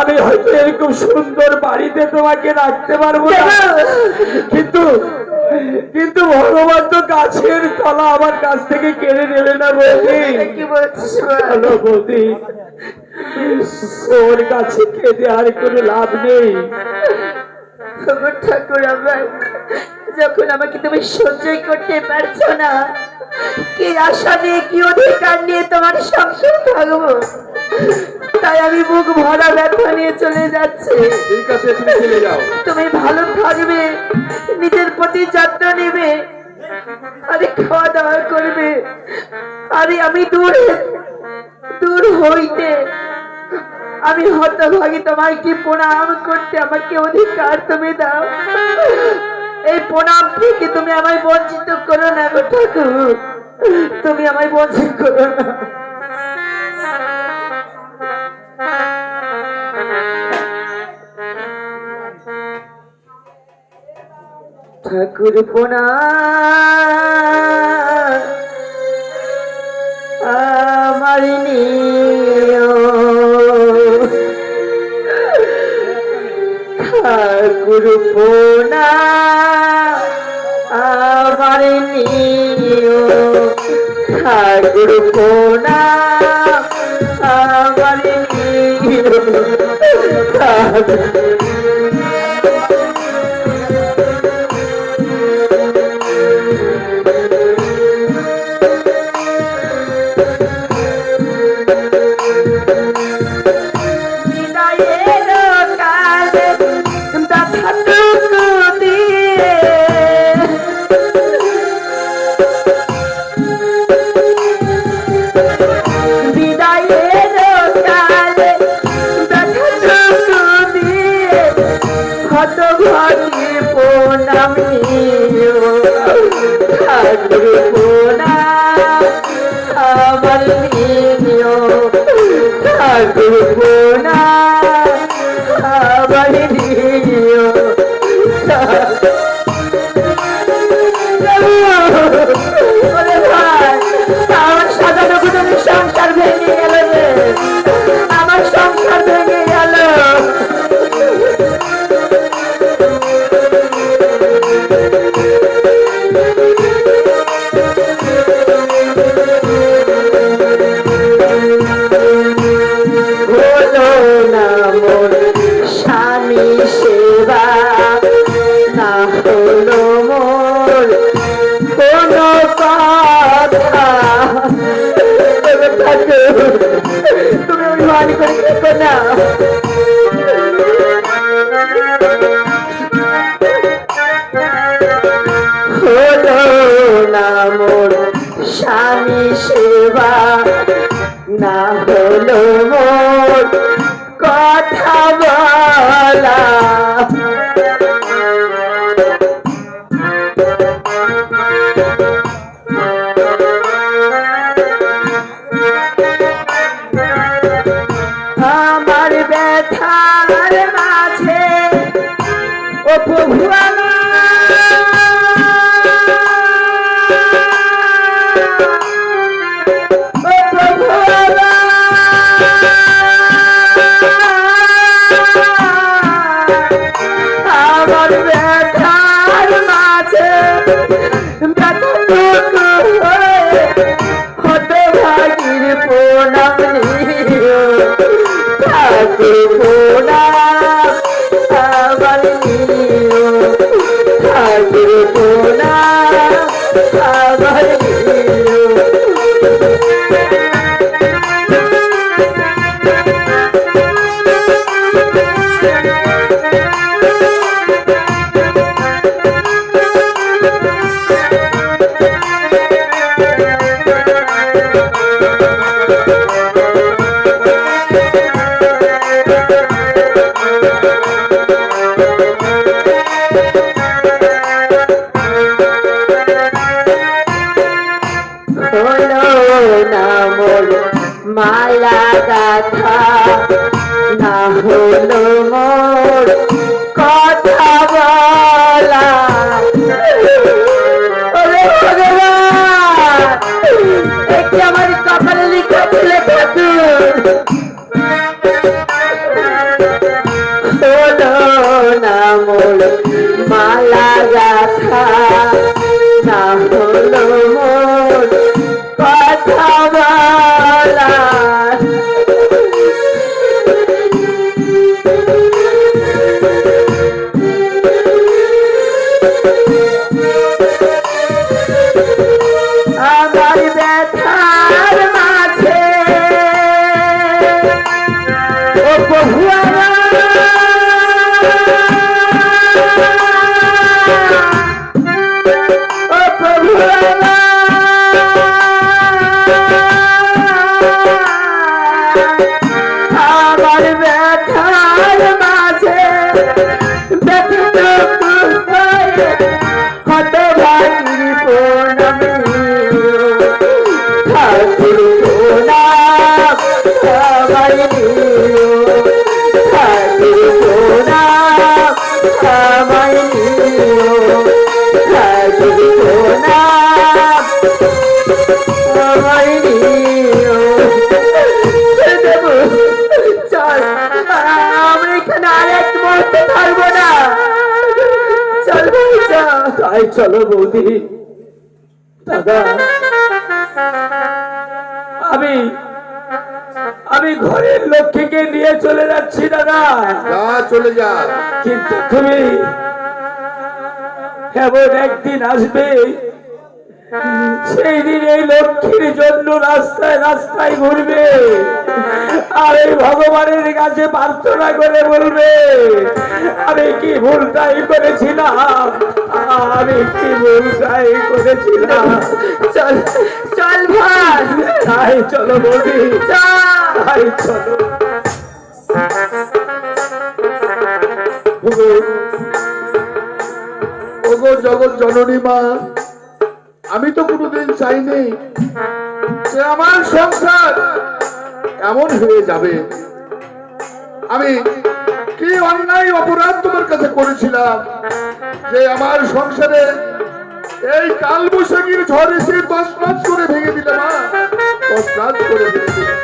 [SPEAKER 6] আমি হয়তো এরকম সুন্দর বাড়িতে তোমাকে রাখতে পারবো না, কিন্তু কিন্তু ভগবান তো গাছের তলা আমার কাছ থেকে কেড়ে নেবে না বৌদি।
[SPEAKER 5] কি বলছিস?
[SPEAKER 6] চলো বৌদি, ওর কাছে কেঁদে আর কোনো লাভ নেই।
[SPEAKER 5] আমার ঠাকুর, আমার যখন আমাকে তুমি সহ্যই করতে পারছো না, কি আশা নিয়ে কি অধিকার নিয়ে তোমার সংসার থাকবো, তাই আমি বুক ভরা ব্যথা নিয়ে চলে যাচ্ছি।
[SPEAKER 2] ঠিক আছে, তুমি চলে যাও।
[SPEAKER 5] তুমি ভালো থাকবে, নিজের প্রতি যত্ন নেবে, আরে খাওয়া দাওয়া করবে, আরে আমি দূর হইতে আমি হতভাগী, তোমায় কি প্রণাম করতে আমাকে অধিকার তুমি দাও। এই প্রণাম থেকে তুমি আমায় বঞ্চিত করো না গো ঠাকুর, তুমি আমায় বঞ্চিত করো না। ঠাকুর প্রণাম আমার নিও ঠাকুর পোনা আমার নিও ঠাকুর পোনা আমার নিও সংসার ভেঙে গেল রে আমার সংসার ভেঙে গেল হলো না মোর স্বামী সেবা না হলো মোর কোনো কথা তুমি অভিমান করে দেখো না হলো না মোর স্বামী সেবা না হলো মোর কথা বলা আমার ব্যথার মাঝে ও প্রভু আমার ব্যথার মাঝে হতে ভাগির প্রণাম নিও ঠাকুর প্রণাম আমার নিও ঠাকুর প্রণাম আমার নিও মালা গাথা না হলো মোর কথা বলা ওরে ভগবান একটি আমার কপালে লিখা ছিল হলো না মোর মালা গাথা না হলো মোর কথা বলা আমার ব্যথার মাঝে ও প্রভু ও প্রভু আমার ব্যথার মাঝে ব্যথিত হতে ভাগির প্রণাম ঠাকুর প্রণাম আমার নিও ঠাকুর প্রণাম আমার নিও ঠাকুর প্রণাম আমার নিও
[SPEAKER 6] তাই চলো বৌদি। দাদা, আমি ঘরের লক্ষ্মীকে নিয়ে চলে যাচ্ছি দাদা।
[SPEAKER 2] যা, চলে যা।
[SPEAKER 6] কিন্তু তুমি এমন একদিন আসবে, সেই দিন এই লক্ষ্মীর জন্য রাস্তায় রাস্তায় ঘুরবে আর এই ভগবানের কাছে প্রার্থনা করে বলবে, আমি কি ভুলটাই করেছিলাম, আমি কি ভুলটাই করেছিলাম।
[SPEAKER 5] চল চল ভাই,
[SPEAKER 6] তাই চলো বৌদি,
[SPEAKER 5] চল।
[SPEAKER 6] তাই চলো।
[SPEAKER 2] ওগো, ওগো জগৎ জননী মা, আমি তো কোনোদিন চাইনি যে আমার সংসার এমন হয়ে যাবে। আমি কি অন্যায় অপরাধ তোমার কাছে করেছিলাম যে আমার সংসারে এই কাল বৈশাখীর ঝড় এসে তছনছ করে ভেঙে দিলে মা, তছনছ করে ভেঙে দিলে।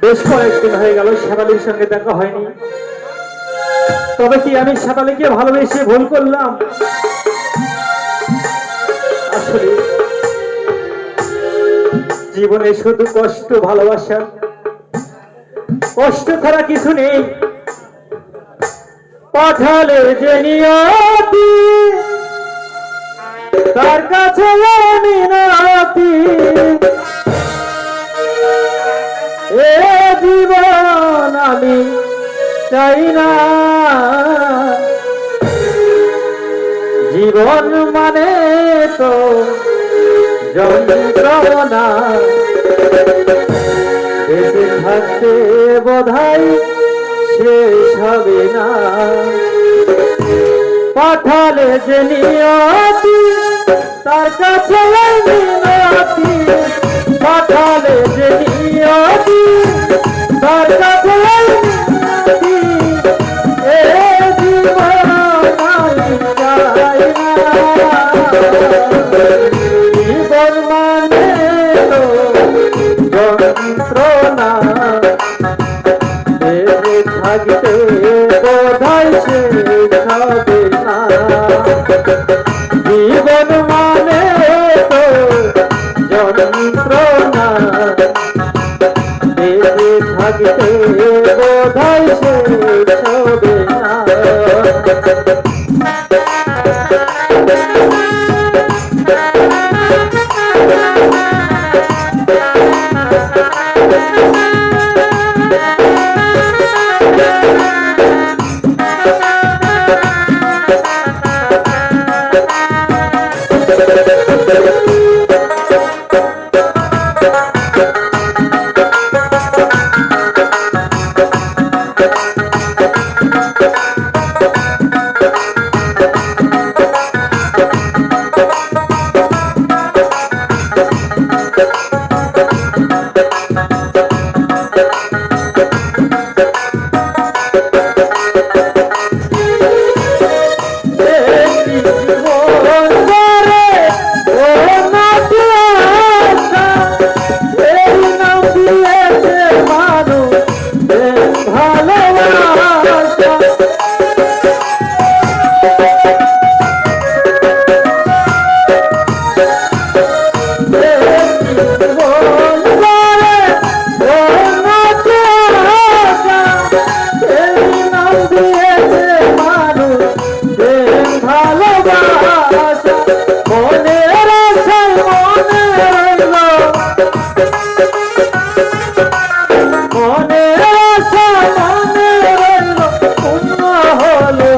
[SPEAKER 4] বেশ কয়েকদিন হয়ে গেল শেফালির সঙ্গে দেখা হয়নি। তবে কি আমি শেফালিকে ভালোবেসে ভুল করলাম? আসলে জীবনে শুধু কষ্ট, ভালোবাসা, কষ্ট ছাড়া কিছু নেই। পাঠালে যে নিয়তি, তার কাছে মিনতি, এ জীবন আমি চাই না। জীবন মানে তো যন্ত্রণা, বেঁচে থাকতে বোধহয় শেষ হবে না। পাঠালে যে নিয়তি, তার কাছে মিনতি, পাঠালে যে নিয়তি, তার কাছে মিনতি, এ জীবন আমি চাই না। জীবন মানে তো যন্ত্রণা, বেঁচে থাকতে বোধহয় শেষ হবে না। জীবন মানে তো যন্ত্রণা, বেঁচে থাকতে বোধহয় শেষ হবে না। মনে আশা মনে রইল, পূর্ণ হলো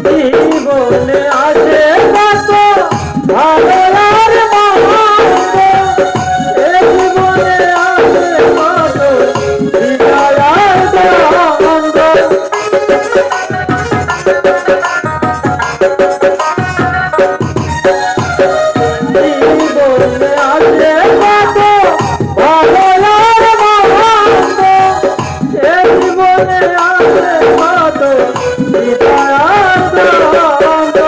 [SPEAKER 4] জীবনে আছে কত ভালো আর মন্দ, এ জীবনে আছে কত হৃদয় আর দ্বন্দ্ব। জীবনে আছে কত ভালো আর মন্দ, এ জীবনে আছে কত হৃদয় আর দ্বন্দ্ব।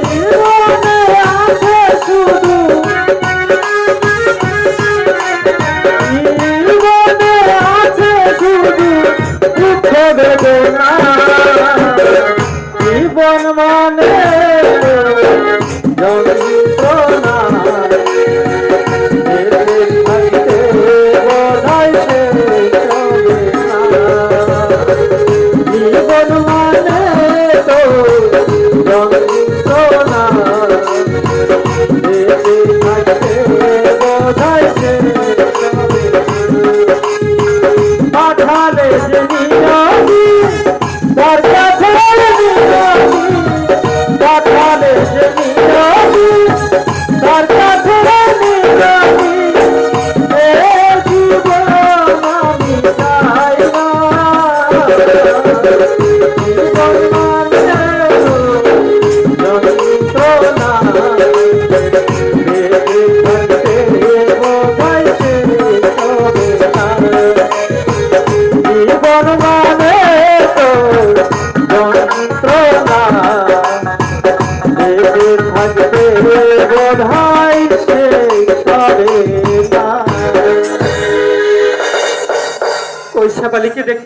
[SPEAKER 4] জীবনে আছে শুধু, জীবনে আছে শুধু দুঃখ বেদনা। জীবন মানে যন্ত্রণা, বেঁচে থাকতে বোধহয় শেষ হবে না। জীবন মানে তো যন্ত্রণা, বেঁচে থাকতে বোধহয় শেষ হবে না। পাঠালে যে নিয়তি তার কাছে নিয়তি, পাঠালে যে নিয়তি তার কাছে নিয়তি। এ জীবন আমি চাই না, জীবন মানে যন্ত্রণা, বেঁচে থাকতে বোধহয় শেষ হবে না। জীবন মানে তো যন্ত্রণা, বেঁচে থাকতে বোধহয় শেষ হবে না। ওই শেফালিকে দেখতে